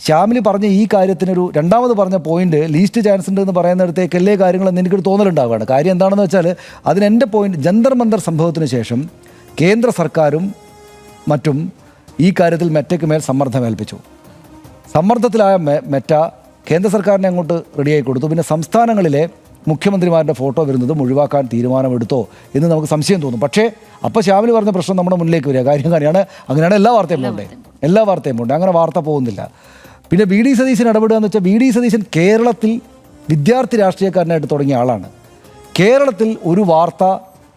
ശ്യാമിലി പറഞ്ഞ ഈ കാര്യത്തിനൊരു രണ്ടാമത് പറഞ്ഞ പോയിന്റ് ലീസ്റ്റ് ചാൻസ് ഉണ്ട് എന്ന് പറയുന്നിടത്തേക്ക് എല്ലാ കാര്യങ്ങളെന്ന് എനിക്കൊരു തോന്നലുണ്ടാവുകയാണ്. കാര്യം എന്താണെന്ന് വെച്ചാൽ അതിനെൻ്റെ പോയിന്റ് ജന്തർ മന്തർ സംഭവത്തിന് ശേഷം കേന്ദ്ര സർക്കാരും മറ്റും ഈ കാര്യത്തിൽ മെറ്റയ്ക്ക് മേൽ സമ്മർദ്ദം ഏൽപ്പിച്ചു. സമ്മർദ്ദത്തിലായ മെറ്റ കേന്ദ്ര സർക്കാരിനെ അങ്ങോട്ട് റെഡിയായി കൊടുത്തു. പിന്നെ സംസ്ഥാനങ്ങളിലെ മുഖ്യമന്ത്രിമാരുടെ ഫോട്ടോ വരുന്നതും ഒഴിവാക്കാൻ തീരുമാനമെടുത്തോ എന്ന് നമുക്ക് സംശയം തോന്നും. പക്ഷേ അപ്പോൾ ശ്യാമിലി പറഞ്ഞ പ്രശ്നം നമ്മുടെ മുന്നിലേക്ക് വരിക. അങ്ങനെയാണ് എല്ലാ വാർത്തയും പോകണ്ടേ. അങ്ങനെ വാർത്ത പോകുന്നില്ല. പിന്നെ വി ഡി സതീശൻ ഇടപെടുക എന്ന് വെച്ചാൽ വി ഡി സതീശൻ കേരളത്തിൽ വിദ്യാർത്ഥി രാഷ്ട്രീയക്കാരനായിട്ട് തുടങ്ങിയ ആളാണ്. കേരളത്തിൽ ഒരു വാർത്ത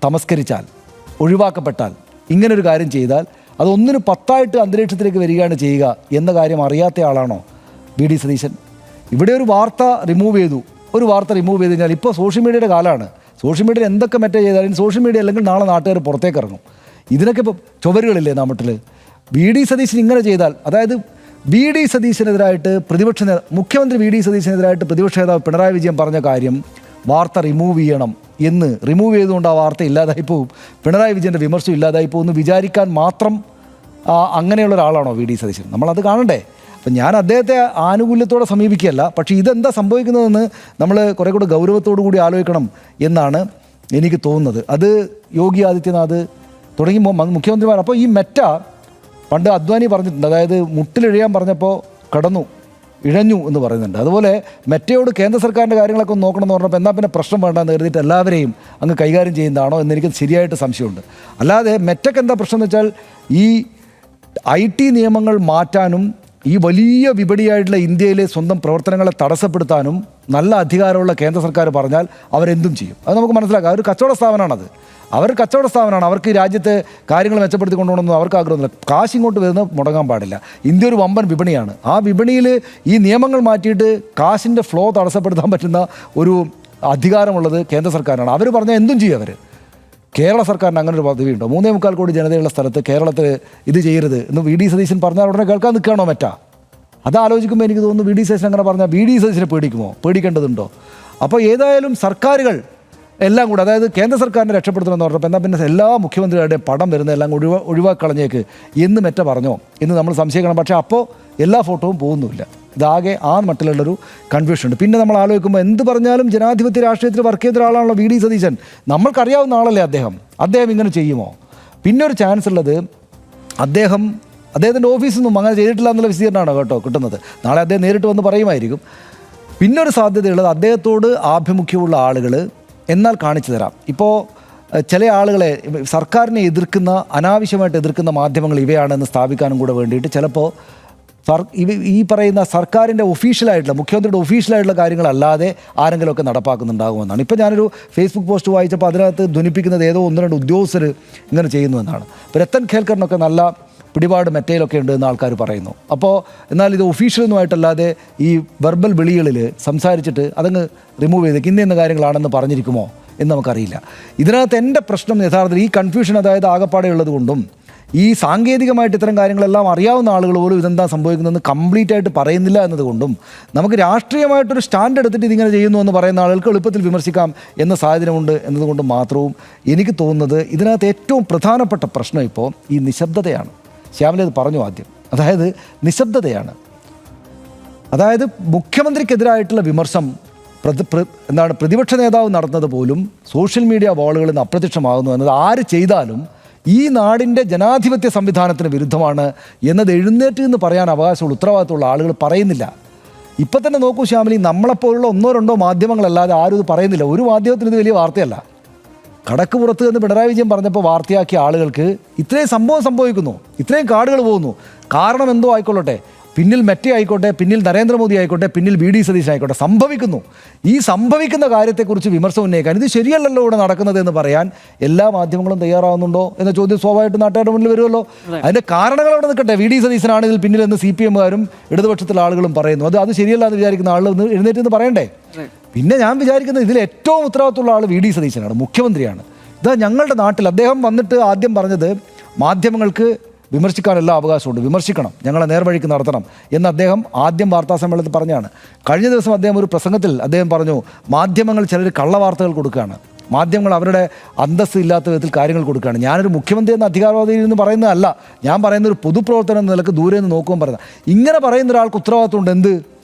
തമസ്കരിച്ചാൽ, ഒഴിവാക്കപ്പെട്ടാൽ, ഇങ്ങനൊരു കാര്യം ചെയ്താൽ അത് 1-ന് 10 അന്തരീക്ഷത്തിലേക്ക് വരികയാണ് ചെയ്യുക എന്ന കാര്യം അറിയാത്ത ആളാണോ വി ഡി സതീശൻ? ഇവിടെ ഒരു വാർത്ത റിമൂവ് ചെയ്തു കഴിഞ്ഞാൽ ഇപ്പോൾ സോഷ്യൽ മീഡിയയുടെ കാലമാണ്. സോഷ്യൽ മീഡിയയിൽ എന്തൊക്കെ മെറ്റ ചെയ്താലും സോഷ്യൽ മീഡിയ അല്ലെങ്കിൽ നാളെ നാട്ടുകാർ പുറത്തേക്ക് ഇറങ്ങും. ഇതിനൊക്കെ ഇപ്പോൾ ചുവരുകളില്ലേ നാട്ടിൽ? വി ഡി സതീശൻ ഇങ്ങനെ ചെയ്താൽ, അതായത് വി ഡി സതീശനെതിരായിട്ട് മുഖ്യമന്ത്രി വി ഡി സതീശനെതിരായിട്ട് പ്രതിപക്ഷ നേതാവ് പിണറായി വിജയൻ പറഞ്ഞ കാര്യം വാർത്ത റിമൂവ് ചെയ്യണം എന്ന് റിമൂവ് ചെയ്തുകൊണ്ട് ആ വാർത്ത ഇല്ലാതായിപ്പോവും, പിണറായി വിജയൻ്റെ വിമർശനം ഇല്ലാതായിപ്പോവും എന്ന് വിചാരിക്കാൻ മാത്രം അങ്ങനെയുള്ള ഒരാളാണോ വി ഡി സതീശൻ? നമ്മളത് കാണണ്ടേ? അപ്പം ഞാൻ അദ്ദേഹത്തെ ആനുകൂല്യത്തോടെ സമീപിക്കുകയല്ല, പക്ഷേ ഇതെന്താ സംഭവിക്കുന്നതെന്ന് നമ്മൾ കുറേ കൂടെ ഗൗരവത്തോടു കൂടി ആലോചിക്കണം എന്നാണ് എനിക്ക് തോന്നുന്നത്. അത് യോഗി ആദിത്യനാഥ് തുടങ്ങി മുഖ്യമന്ത്രിമാർ. അപ്പോൾ ഈ മെറ്റ പണ്ട് അദ്വാനി പറഞ്ഞിട്ടുണ്ട്, അതായത് മുട്ടിലിഴയാൻ പറഞ്ഞപ്പോൾ ഇഴഞ്ഞു എന്ന് പറയുന്നുണ്ട്. അതുപോലെ മെറ്റയോട് കേന്ദ്ര സർക്കാരിൻ്റെ കാര്യങ്ങളൊക്കെ ഒന്ന് നോക്കണം എന്ന് പറഞ്ഞപ്പോൾ എന്നാൽ പിന്നെ പ്രശ്നം വേണ്ടെന്ന് കരുതിയിട്ട് എല്ലാവരെയും അങ്ങ് കൈകാര്യം ചെയ്യുന്നതാണോ എന്നെനിക്ക് ശരിയായിട്ട് സംശയമുണ്ട്. അല്ലാതെ മെറ്റയ്ക്ക് എന്താ പ്രശ്നം എന്ന് വെച്ചാൽ ഈ IT നിയമങ്ങൾ മാറ്റാനും ഈ വലിയ വിപണിയായിട്ടുള്ള ഇന്ത്യയിലെ സ്വന്തം പ്രവർത്തനങ്ങളെ തടസ്സപ്പെടുത്താനും നല്ല അധികാരമുള്ള കേന്ദ്ര സർക്കാർ പറഞ്ഞാൽ അവരെന്തും ചെയ്യും. അത് നമുക്ക് മനസ്സിലാക്കാം. ഒരു കച്ചവട സ്ഥാപനമാണത്. അവർക്ക് ഈ രാജ്യത്തെ കാര്യങ്ങൾ മെച്ചപ്പെടുത്തി കൊണ്ടുപോകണമെന്നും അവർക്ക് ആഗ്രഹമൊന്നുമില്ല. കാശ് ഇങ്ങോട്ട് വരുന്നത് മുടങ്ങാൻ പാടില്ല. ഇന്ത്യ ഒരു വമ്പൻ വിപണിയാണ്. ആ വിപണിയിൽ ഈ നിയമങ്ങൾ മാറ്റിയിട്ട് കാശിൻ്റെ ഫ്ലോ തടസ്സപ്പെടുത്താൻ പറ്റുന്ന ഒരു അധികാരമുള്ളത് കേന്ദ്ര സർക്കാരാണ്. അവർ പറഞ്ഞാൽ എന്തും ചെയ്യും അവർ. കേരള സർക്കാരിന് അങ്ങനെ ഒരു പദവിയുണ്ടോ? 3.25 കോടി ജനതയുള്ള സ്ഥലത്ത് കേരളത്തിൽ ഇത് ചെയ്യരുത് എന്ന് വി ഡി സതീശൻ പറഞ്ഞാൽ ഉടനെ കേൾക്കാൻ നിൽക്കുകയാണോ മെറ്റ? അതാലോചിക്കുമ്പോൾ എനിക്ക് തോന്നുന്നു വി ഡി സതീശൻ അങ്ങനെ പറഞ്ഞാൽ വി ഡി സതീശനെ പേടിക്കേണ്ടതുണ്ടോ? അപ്പോൾ ഏതായാലും സർക്കാരുകൾ എല്ലാം കൂടെ, അതായത് കേന്ദ്ര സർക്കാരിനെ രക്ഷപ്പെടുത്തണമെന്ന് പറഞ്ഞപ്പോൾ എന്നാൽ പിന്നെ എല്ലാ മുഖ്യമന്ത്രികളുടെയും പടം വരുന്നതെല്ലാം ഒഴിവാക്കളഞ്ഞേക്ക് എന്ന് മെറ്റ പറഞ്ഞോ എന്ന് നമ്മൾ സംശയിക്കണം. പക്ഷേ അപ്പോൾ എല്ലാ ഫോട്ടോവും പോകുന്നുമില്ല. ഇതാകെ ആ മട്ടിലുള്ളൊരു കൺഫ്യൂഷൻ ഉണ്ട്. പിന്നെ നമ്മൾ ആലോചിക്കുമ്പോൾ എന്ത് പറഞ്ഞാലും ജനാധിപത്യ രാഷ്ട്രീയത്തിൽ വർക്ക് ചെയ്ത ഒരാളാണല്ലോ വി ഡി സതീശൻ. നമ്മൾക്കറിയാവുന്ന ആളല്ലേ അദ്ദേഹം ഇങ്ങനെ ചെയ്യുമോ? പിന്നെ ഒരു ചാൻസ് ഉള്ളത് അദ്ദേഹത്തിൻ്റെ ഓഫീസിൽ നിന്നും അങ്ങനെ ചെയ്തിട്ടില്ല എന്നുള്ള വിശദീകരണമാണ് കിട്ടുന്നത്. നാളെ അദ്ദേഹം നേരിട്ട് വന്ന് പറയുമായിരിക്കും. പിന്നൊരു സാധ്യതയുള്ളത് അദ്ദേഹത്തോട് ആഭിമുഖ്യമുള്ള ആളുകൾ എന്നാൽ കാണിച്ചു തരാം. ഇപ്പോൾ ചില ആളുകളെ സർക്കാരിനെ അനാവശ്യമായിട്ട് എതിർക്കുന്ന മാധ്യമങ്ങൾ ഇവയാണെന്ന് സ്ഥാപിക്കാനും കൂടെ വേണ്ടിയിട്ട് ചിലപ്പോൾ ഈ പറയുന്ന സർക്കാരിൻ്റെ മുഖ്യമന്ത്രിയുടെ ഒഫീഷ്യലായിട്ടുള്ള കാര്യങ്ങളല്ലാതെ ആരെങ്കിലുമൊക്കെ നടപ്പാക്കുന്നുണ്ടാകുമെന്നാണ്. ഇപ്പോൾ ഞാനൊരു ഫേസ്ബുക്ക് പോസ്റ്റ് വായിച്ചപ്പോൾ അതിനകത്ത് ധ്വനിപ്പിക്കുന്നത് ഏതോ 1-2 ഉദ്യോഗസ്ഥർ ഇങ്ങനെ ചെയ്യുന്നുവെന്നാണ്. ഇപ്പോൾ രത്തൻ ഖേൽക്കറിനൊക്കെ നല്ല പിടിപാട് മെറ്റയിലൊക്കെ ഉണ്ട് എന്ന് ആൾക്കാർ പറയുന്നു. അപ്പോൾ എന്നാൽ ഇത് ഒഫീഷ്യലൊന്നുമായിട്ടല്ലാതെ ഈ വെർബൽ വിളികളിൽ സംസാരിച്ചിട്ട് അതങ്ങ് റിമൂവ് ചെയ്തേക്ക് ഇന്ന കാര്യങ്ങളാണെന്ന് പറഞ്ഞിരിക്കുമോ എന്ന് നമുക്കറിയില്ല. ഇതിനകത്ത് എൻ്റെ പ്രശ്നം യഥാർത്ഥത്തിൽ ഈ കൺഫ്യൂഷൻ, അതായത് ആകപ്പാടെ ഉള്ളത് കൊണ്ടും ഈ സാങ്കേതികമായിട്ട് ഇത്തരം കാര്യങ്ങളെല്ലാം അറിയാവുന്ന ആളുകൾ പോലും ഇതെന്താ സംഭവിക്കുന്നതെന്ന് കംപ്ലീറ്റ് ആയിട്ട് പറയുന്നില്ല എന്നതുകൊണ്ടും നമുക്ക് രാഷ്ട്രീയമായിട്ടൊരു സ്റ്റാൻഡ് എടുത്തിട്ട് ഇതിങ്ങനെ ചെയ്യുന്നു എന്ന് പറയുന്ന ആളുകൾക്ക് എളുപ്പത്തിൽ വിമർശിക്കാം എന്ന സാഹചര്യമുണ്ട് എന്നതുകൊണ്ട് മാത്രവും എനിക്ക് തോന്നുന്നത് ഇതിനകത്ത് ഏറ്റവും പ്രധാനപ്പെട്ട പ്രശ്നം ഇപ്പോൾ ഈ നിശബ്ദതയാണ്. ശ്യാമില ഇത് പറഞ്ഞു ആദ്യം, അതായത് നിശബ്ദതയാണ്. അതായത് മുഖ്യമന്ത്രിക്കെതിരായിട്ടുള്ള വിമർശം പ്രതിപക്ഷ നേതാവ് നടന്നത് പോലും സോഷ്യൽ മീഡിയ വാളുകളിൽ നിന്ന് അപ്രത്യക്ഷമാകുന്നു എന്നത് ആര് ചെയ്താലും ഈ നാടിൻ്റെ ജനാധിപത്യ സംവിധാനത്തിന് വിരുദ്ധമാണ് എന്നത് എഴുന്നേറ്റ് എന്ന് പറയാൻ അവകാശമുള്ള ഉത്തരവാദിത്തമുള്ള ആളുകൾ പറയുന്നില്ല. ഇപ്പം തന്നെ നോക്കൂ ശ്യാമിലി, നമ്മളെപ്പോലുള്ള 1-2 മാധ്യമങ്ങളല്ലാതെ ആരും ഇത് പറയുന്നില്ല. ഒരു മാധ്യമത്തിന് ഇത് വലിയ വാർത്തയല്ല. കടക്ക് പുറത്ത് എന്ന് പിണറായി വിജയൻ പറഞ്ഞപ്പോൾ വാർത്തയാക്കിയ ആളുകൾക്ക് ഇത്രയും സംഭവം സംഭവിക്കുന്നു, ഇത്രയും കാർഡുകൾ പോകുന്നു, കാരണം എന്തോ ആയിക്കൊള്ളട്ടെ, പിന്നിൽ മെറ്റ ആയിക്കോട്ടെ, പിന്നിൽ നരേന്ദ്രമോദി ആയിക്കോട്ടെ, പിന്നിൽ VD സതീശൻ ആയിക്കോട്ടെ, സംഭവിക്കുന്നു. ഈ സംഭവിക്കുന്ന കാര്യത്തെക്കുറിച്ച് വിമർശനം ഉന്നയിക്കാൻ ഇത് ശരിയല്ലല്ലോ ഇവിടെ നടക്കുന്നത് എന്ന് പറയാൻ എല്ലാ മാധ്യമങ്ങളും തയ്യാറാവുന്നുണ്ടോ എന്ന ചോദ്യം സ്വാഭാവികമായിട്ടും നാട്ടുകാരുടെ മുന്നിൽ വരുമല്ലോ. അതിൻ്റെ കാരണങ്ങൾ അവിടെ നിൽക്കട്ടെ. VD സതീശനാണ് ഇതിൽ പിന്നിലെന്ന് CPM-കാരും ഇടതുപക്ഷത്തിലെ ആളുകളും പറയുന്നു. അത് ശരിയല്ല എന്ന് വിചാരിക്കുന്ന ആളുകൾ എഴുന്നേറ്റ് എന്ന് പറയണ്ടേ? പിന്നെ ഞാൻ വിചാരിക്കുന്നത് ഇതിൽ ഏറ്റവും ഉത്തരവാദിത്തമുള്ള ആൾ VD സതീശനാണ്, മുഖ്യമന്ത്രിയാണ്. ഇതാ ഞങ്ങളുടെ നാട്ടിൽ അദ്ദേഹം വന്നിട്ട് ആദ്യം പറഞ്ഞത് മാധ്യമങ്ങൾക്ക് വിമർശിക്കാൻ എല്ലാ അവകാശമുണ്ട്, വിമർശിക്കണം, ഞങ്ങളെ നേർവഴിക്ക് നടത്തണം എന്ന് അദ്ദേഹം ആദ്യം വാർത്താസമ്മേളനത്തിൽ പറഞ്ഞാണ്. കഴിഞ്ഞ ദിവസം അദ്ദേഹം ഒരു പ്രസംഗത്തിൽ അദ്ദേഹം പറഞ്ഞു, മാധ്യമങ്ങൾ ചിലർ കള്ളവാർത്തകൾ കൊടുക്കുകയാണ്, മാധ്യമങ്ങൾ അവരുടെ അന്തസ്സ് ഇല്ലാത്ത വിധത്തിൽ കാര്യങ്ങൾ കൊടുക്കുകയാണ്. ഞാനൊരു മുഖ്യമന്ത്രി എന്ന അധികാരവാദിയിൽ നിന്ന് പറയുന്നതല്ല, ഞാൻ പറയുന്ന ഒരു പൊതുപ്രവർത്തനം എന്ന നിലക്ക് ദൂരെ നിന്ന് നോക്കുമ്പോൾ പറയുന്നത്. ഇങ്ങനെ പറയുന്ന ഒരാൾക്ക് ഉത്തരവാദിത്വമുണ്ട്. എന്ത്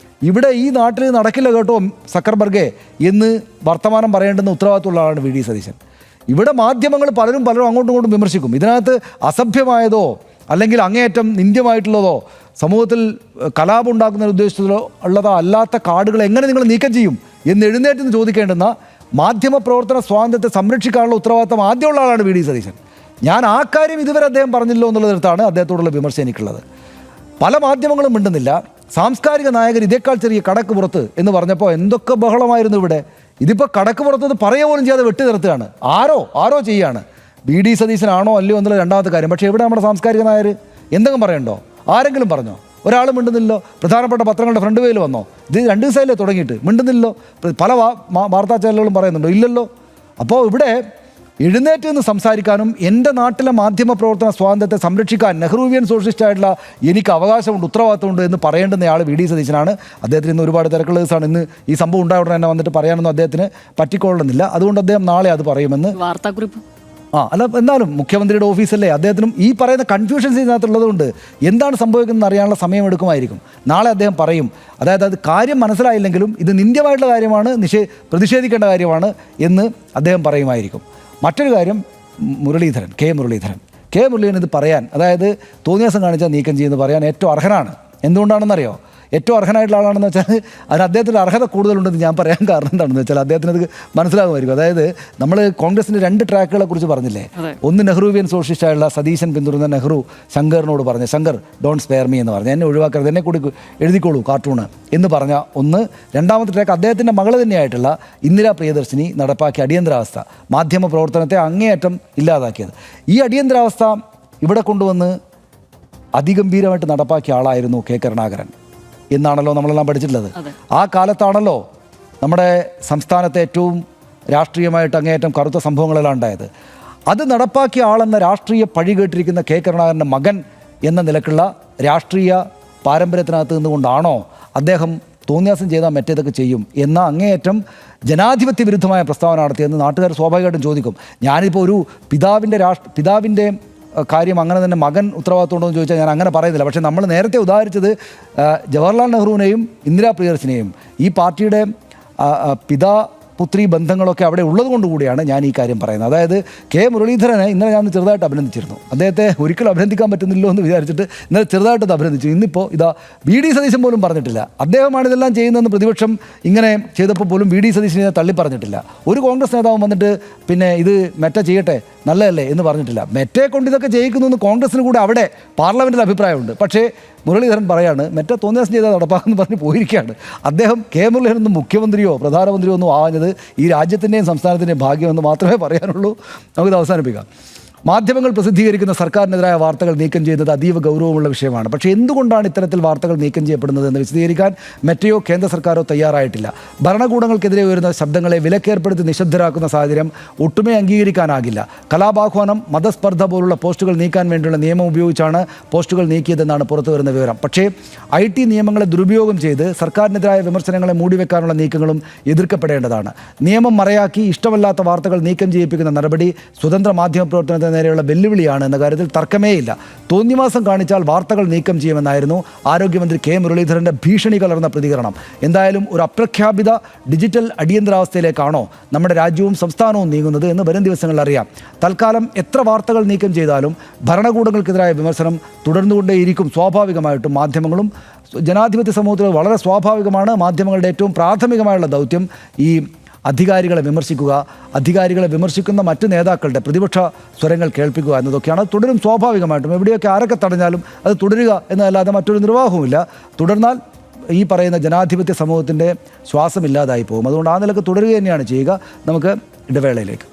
ഇവിടെ ഈ നാട്ടിൽ നടക്കില്ല കേട്ടോ സക്കർബർഗേ എന്ന് വർത്തമാനം പറയേണ്ടുന്ന ഉത്തരവാദിത്തമുള്ള ആളാണ് VD സതീശൻ. ഇവിടെ മാധ്യമങ്ങൾ പലരും അങ്ങോട്ടും ഇങ്ങോട്ടും വിമർശിക്കും. ഇതിനകത്ത് അസഭ്യമായതോ അല്ലെങ്കിൽ അങ്ങേയറ്റം നിന്ദ്യമായിട്ടുള്ളതോ സമൂഹത്തിൽ കലാപം ഉണ്ടാക്കുന്ന ഉദ്ദേശത്തിലോ ഉള്ളതോ അല്ലാത്ത കാർഡുകൾ എങ്ങനെ നിങ്ങൾ നീക്കം ചെയ്യും എന്ന് എഴുന്നേറ്റ് ചോദിക്കേണ്ടുന്ന മാധ്യമ പ്രവർത്തന സ്വാതന്ത്ര്യത്തെ സംരക്ഷിക്കാനുള്ള ഉത്തരവാദിത്തം ആദ്യമുള്ള ആളാണ് VD സതീശൻ. ഞാൻ ആ കാര്യം ഇതുവരെ അദ്ദേഹം പറഞ്ഞില്ലോ എന്നുള്ളതിടത്താണ് അദ്ദേഹത്തോടുള്ള വിമർശനം എനിക്കുള്ളത്. പല മാധ്യമങ്ങളും മിണ്ടുന്നില്ല. സാംസ്കാരിക നായകർ ഇതേക്കാൾ ചെറിയ കടക്ക് പുറത്ത് എന്ന് പറഞ്ഞപ്പോൾ എന്തൊക്കെ ബഹളമായിരുന്നു ഇവിടെ. ഇതിപ്പോൾ കടക്ക് പുറത്തത് പറയുക പോലും ചെയ്യാതെ വെട്ടി നിർത്തുകയാണ്. ആരോ ചെയ്യാണ്. VD സതീശനാണോ അല്ലയോ എന്നുള്ള രണ്ടാമത്തെ കാര്യം. പക്ഷേ എവിടെ നമ്മുടെ സാംസ്കാരിക നായർ എന്തെങ്കിലും പറയണ്ടോ? ആരെങ്കിലും പറഞ്ഞോ? ഒരാളും മിണ്ടുന്നില്ലോ. പ്രധാനപ്പെട്ട പത്രങ്ങളുടെ ഫ്രണ്ട് പേജിൽ വന്നോ? ഇത് 2 ദിവസമായില്ലേ തുടങ്ങിയിട്ട്, മിണ്ടുന്നില്ലോ. പല വാർത്താ ചാനലുകളും പറയുന്നുണ്ടോ? ഇല്ലല്ലോ. അപ്പോൾ ഇവിടെ എഴുന്നേറ്റ് നിന്ന് സംസാരിക്കാനും എൻ്റെ നാട്ടിലെ മാധ്യമ പ്രവർത്തന സ്വാതന്ത്ര്യത്തെ സംരക്ഷിക്കാൻ നെഹ്റുവിയൻ സോഷ്യലിസ്റ്റ് ആയിട്ടുള്ള എനിക്ക് അവകാശമുണ്ട്, ഉത്തരവാദിത്തമുണ്ട് എന്ന് പറയേണ്ടുന്ന ആൾ VD സതീശനാണ്. അദ്ദേഹത്തിന് ഇന്ന് ഒരുപാട് തിരക്കുള്ള ദിവസമാണ്. ഇന്ന് ഈ സംഭവം ഉണ്ടായ ഉടനെ തന്നെ വന്നിട്ട് പറയാനൊന്നും അദ്ദേഹത്തിന് പറ്റിക്കൊള്ളുന്നില്ല. അതുകൊണ്ട് അദ്ദേഹം നാളെ അത് പറയുമെന്ന് വാർത്താക്കുറിപ്പ്. അല്ല, എന്നാലും മുഖ്യമന്ത്രിയുടെ ഓഫീസല്ലേ, അദ്ദേഹത്തിനും ഈ പറയുന്ന കൺഫ്യൂഷൻസ് ഇതിനകത്തുള്ളതുകൊണ്ട് എന്താണ് സംഭവിക്കുന്നതെന്ന് അറിയാനുള്ള സമയമെടുക്കുമായിരിക്കും. നാളെ അദ്ദേഹം പറയും. അതായത് അത് കാര്യം മനസ്സിലായില്ലെങ്കിലും ഇത് നിന്ദ്യമായിട്ടുള്ള കാര്യമാണ്, പ്രതിഷേധിക്കേണ്ട കാര്യമാണ് എന്ന് അദ്ദേഹം പറയുമായിരിക്കും. മറ്റൊരു കാര്യം, കെ മുരളീധരൻ ഇത് പറയാൻ, അതായത് തോന്നിയാസം കാണിച്ചാൽ നീക്കം ചെയ്യുന്നത് പറയാൻ ഏറ്റവും അർഹനാണ്. എന്തുകൊണ്ടാണെന്നറിയോ? ഏറ്റവും അർഹനായിട്ടുള്ള ആളാണെന്ന് വെച്ചാൽ അതിന് അദ്ദേഹത്തിന് അർഹത കൂടുതലുണ്ടെന്ന് ഞാൻ പറയാൻ കാരണം എന്താണെന്ന് വെച്ചാൽ അദ്ദേഹത്തിന് അത് മനസ്സിലാകുമായിരിക്കും. അതായത് നമ്മൾ കോൺഗ്രസിൻ്റെ 2 ട്രാക്കുകളെ കുറിച്ച് പറഞ്ഞില്ലേ. ഒന്ന് നെഹ്റുവിയൻ സോഷ്യലിസ്റ്റായുള്ള സതീശൻ പിന്തുടരുന്ന നെഹ്റു ശങ്കറിനോട് പറഞ്ഞ, ശങ്കർ ഡോണ്ട് സ്പെയർ മീ എന്ന് പറഞ്ഞ, എന്നെ ഒഴിവാക്കരുത്, എന്നെ കൂടി എഴുതിക്കോളൂ കാർട്ടൂണ് എന്ന് പറഞ്ഞ ഒന്ന്. രണ്ടാമത്തെ ട്രാക്ക് അദ്ദേഹത്തിൻ്റെ മകൾ തന്നെയായിട്ടുള്ള ഇന്ദിരാ പ്രിയദർശിനി നടപ്പാക്കിയ അടിയന്തരാവസ്ഥ, മാധ്യമ പ്രവർത്തനത്തെ അങ്ങേയറ്റം ഇല്ലാതാക്കിയത്. ഈ അടിയന്തരാവസ്ഥ ഇവിടെ കൊണ്ടുവന്ന് അതിഗംഭീരമായിട്ട് നടപ്പാക്കിയ ആളായിരുന്നു K കരുണാകരൻ എന്നാണല്ലോ നമ്മളെല്ലാം പഠിച്ചിട്ടുള്ളത്. ആ കാലത്താണല്ലോ നമ്മുടെ സംസ്ഥാനത്തെ ഏറ്റവും രാഷ്ട്രീയമായിട്ട് അങ്ങേയറ്റം കറുത്ത സംഭവങ്ങളെല്ലാം ഉണ്ടായത്. അത് നടപ്പാക്കിയ ആളെന്ന രാഷ്ട്രീയ പഴി കേട്ടിരിക്കുന്ന K കരുണാകരൻ്റെ മകൻ എന്ന നിലക്കുള്ള രാഷ്ട്രീയ പാരമ്പര്യത്തിനകത്ത് നിന്നുകൊണ്ടാണോ അദ്ദേഹം തോന്നിയാസം ചെയ്താൽ മറ്റേതൊക്കെ ചെയ്യും എന്ന അങ്ങേയറ്റം ജനാധിപത്യ വിരുദ്ധമായ പ്രസ്താവന നടത്തിയെന്ന് നാട്ടുകാർ സ്വാഭാവികമായിട്ടും ചോദിക്കും. ഞാനിപ്പോൾ ഒരു പിതാവിൻ്റെ കാര്യം അങ്ങനെ തന്നെ മകൻ ഉത്തരവാദിത്തമുണ്ടോ എന്ന് ചോദിച്ചാൽ ഞാൻ അങ്ങനെ പറയുന്നില്ല. പക്ഷേ നമ്മൾ നേരത്തെ ഉദാഹരിച്ചത് ജവഹർലാൽ നെഹ്റുവിനെയും ഇന്ദിരാ പ്രിയദർശിനെയും ഈ പാർട്ടിയുടെ പുത്രി ബന്ധങ്ങളൊക്കെ അവിടെ ഉള്ളത് കൊണ്ടുകൂടിയാണ് ഞാൻ ഈ കാര്യം പറയുന്നത്. അതായത് K മുരളീധരനെ ഇന്നലെ ഞാൻ ചെറുതായിട്ട് അഭിനന്ദിച്ചിരുന്നു. അദ്ദേഹത്തെ ഒരിക്കലും അഭിനന്ദിക്കാൻ പറ്റുന്നില്ലോ എന്ന് വിചാരിച്ചിട്ട് ഇന്നലെ ചെറുതായിട്ട് അഭിനന്ദിച്ചു. ഇന്നിപ്പോൾ ഇതാ VD സതീശൻ പോലും പറഞ്ഞിട്ടില്ല. അദ്ദേഹമാണ് ഇതെല്ലാം ചെയ്യുന്നതെന്ന് പ്രതിപക്ഷം ഇങ്ങനെ ചെയ്തപ്പോൾ പോലും VD സതീശനെ തള്ളി പറഞ്ഞിട്ടില്ല. ഒരു കോൺഗ്രസ് നേതാവും വന്നിട്ട് പിന്നെ ഇത് മെറ്റ ചെയ്യട്ടെ നല്ലതല്ലേ എന്ന് പറഞ്ഞിട്ടില്ല. മെറ്റയെ കൊണ്ട് ഇതൊക്കെ ചെയ്യിക്കുന്നു എന്ന് കോൺഗ്രസിന് കൂടെ അവിടെ പാർലമെൻറ്റിൽ അഭിപ്രായമുണ്ട്. പക്ഷേ മുരളീധരൻ പറയാണ് മെറ്റ തോന്നിയാസം ചെയ്താൽ നടപ്പാക്കെന്ന് പറഞ്ഞ് പോയിരിക്കുകയാണ്. അദ്ദേഹം K മുരളീധരൻ ഒന്നും മുഖ്യമന്ത്രിയോ പ്രധാനമന്ത്രിയോ ഒന്നും ആവാഞ്ഞത് ഈ രാജ്യത്തിൻ്റെയും സംസ്ഥാനത്തിൻ്റെയും ഭാഗ്യമെന്ന് മാത്രമേ പറയാനുള്ളൂ. നമുക്കിത് അവസാനിപ്പിക്കാം. മാധ്യമങ്ങൾ പ്രസിദ്ധീകരിക്കുന്ന സർക്കാരിനെതിരായ വാർത്തകൾ നീക്കം ചെയ്യുന്നത് അതീവ ഗൗരവമുള്ള വിഷയമാണ്. പക്ഷേ എന്തുകൊണ്ടാണ് ഇത്തരത്തിൽ വാർത്തകൾ നീക്കം ചെയ്യപ്പെടുന്നത് എന്ന് വിശദീകരിക്കാൻ മെറ്റയോ കേന്ദ്ര സർക്കാരോ തയ്യാറായിട്ടില്ല. ഭരണകൂടങ്ങൾക്കെതിരെ ഉയരുന്ന ശബ്ദങ്ങളെ വിലക്കേർപ്പെടുത്തി നിശബ്ദരാക്കുന്ന സാഹചര്യം ഒട്ടുമേ അംഗീകരിക്കാനാകില്ല. കലാപാഹ്വാനം, മതസ്പർദ്ധ പോലുള്ള പോസ്റ്റുകൾ നീക്കാൻ വേണ്ടിയുള്ള നിയമം ഉപയോഗിച്ചാണ് പോസ്റ്റുകൾ നീക്കിയതെന്നാണ് പുറത്തുവരുന്ന വിവരം. പക്ഷേ IT നിയമങ്ങളെ ദുരുപയോഗം ചെയ്ത് സർക്കാരിനെതിരായ വിമർശനങ്ങളെ മൂടിവെക്കാനുള്ള നീക്കങ്ങളും എതിർക്കപ്പെടേണ്ടതാണ്. നിയമം മറയാക്കി ഇഷ്ടമല്ലാത്ത വാർത്തകൾ നീക്കം ചെയ്യിപ്പിക്കുന്ന നടപടി സ്വതന്ത്ര മാധ്യമ പ്രവർത്തനത്തിന് നേരെയുള്ള വെല്ലുവിളിയാണ് എന്ന കാര്യത്തിൽ തർക്കമേയില്ല. തോന്നിവാസം കാണിച്ചാൽ വാർത്തകൾ നീക്കം ചെയ്യുമെന്നായിരുന്നു ആരോഗ്യമന്ത്രി K. മുരളീധരന്റെ ഭീഷണി കലർന്ന പ്രതികരണം. എന്തായാലും ഒരു അപ്രഖ്യാപിത ഡിജിറ്റൽ അടിയന്തരാവസ്ഥയിലേക്കാണോ നമ്മുടെ രാജ്യവും സംസ്ഥാനവും നീങ്ങുന്നത് എന്ന് വരും ദിവസങ്ങളിൽ അറിയാം. തൽക്കാലം എത്ര വാർത്തകൾ നീക്കം ചെയ്താലും ഭരണകൂടങ്ങൾക്കെതിരായ വിമർശനം തുടർന്നുകൊണ്ടേയിരിക്കും. സ്വാഭാവികമായിട്ടും മാധ്യമങ്ങളും ജനാധിപത്യ സമൂഹത്തിൽ വളരെ സ്വാഭാവികമാണ്. മാധ്യമങ്ങളുടെ ഏറ്റവും പ്രാഥമികമായുള്ള ദൗത്യം ഈ അധികാരികളെ വിമർശിക്കുക, അധികാരികളെ വിമർശിക്കുന്ന മറ്റ് നേതാക്കളുടെ പ്രതിപക്ഷ സ്വരങ്ങൾ കേൾപ്പിക്കുക എന്നതൊക്കെയാണ്. തുടരും സ്വാഭാവികമായിട്ടും. എവിടെയൊക്കെ ആരൊക്കെ തടഞ്ഞാലും അത് തുടരുക എന്നതല്ലാതെ മറ്റൊരു നിർവാഹവുമില്ല. തുടർന്നാൽ ഈ പറയുന്ന ജനാധിപത്യ സമൂഹത്തിൻ്റെ ശ്വാസമില്ലാതായി പോകും. അതുകൊണ്ട് ആ നിലക്ക് തുടരുക തന്നെയാണ് ചെയ്യുക. നമുക്ക് ഇടവേളയിലേക്ക്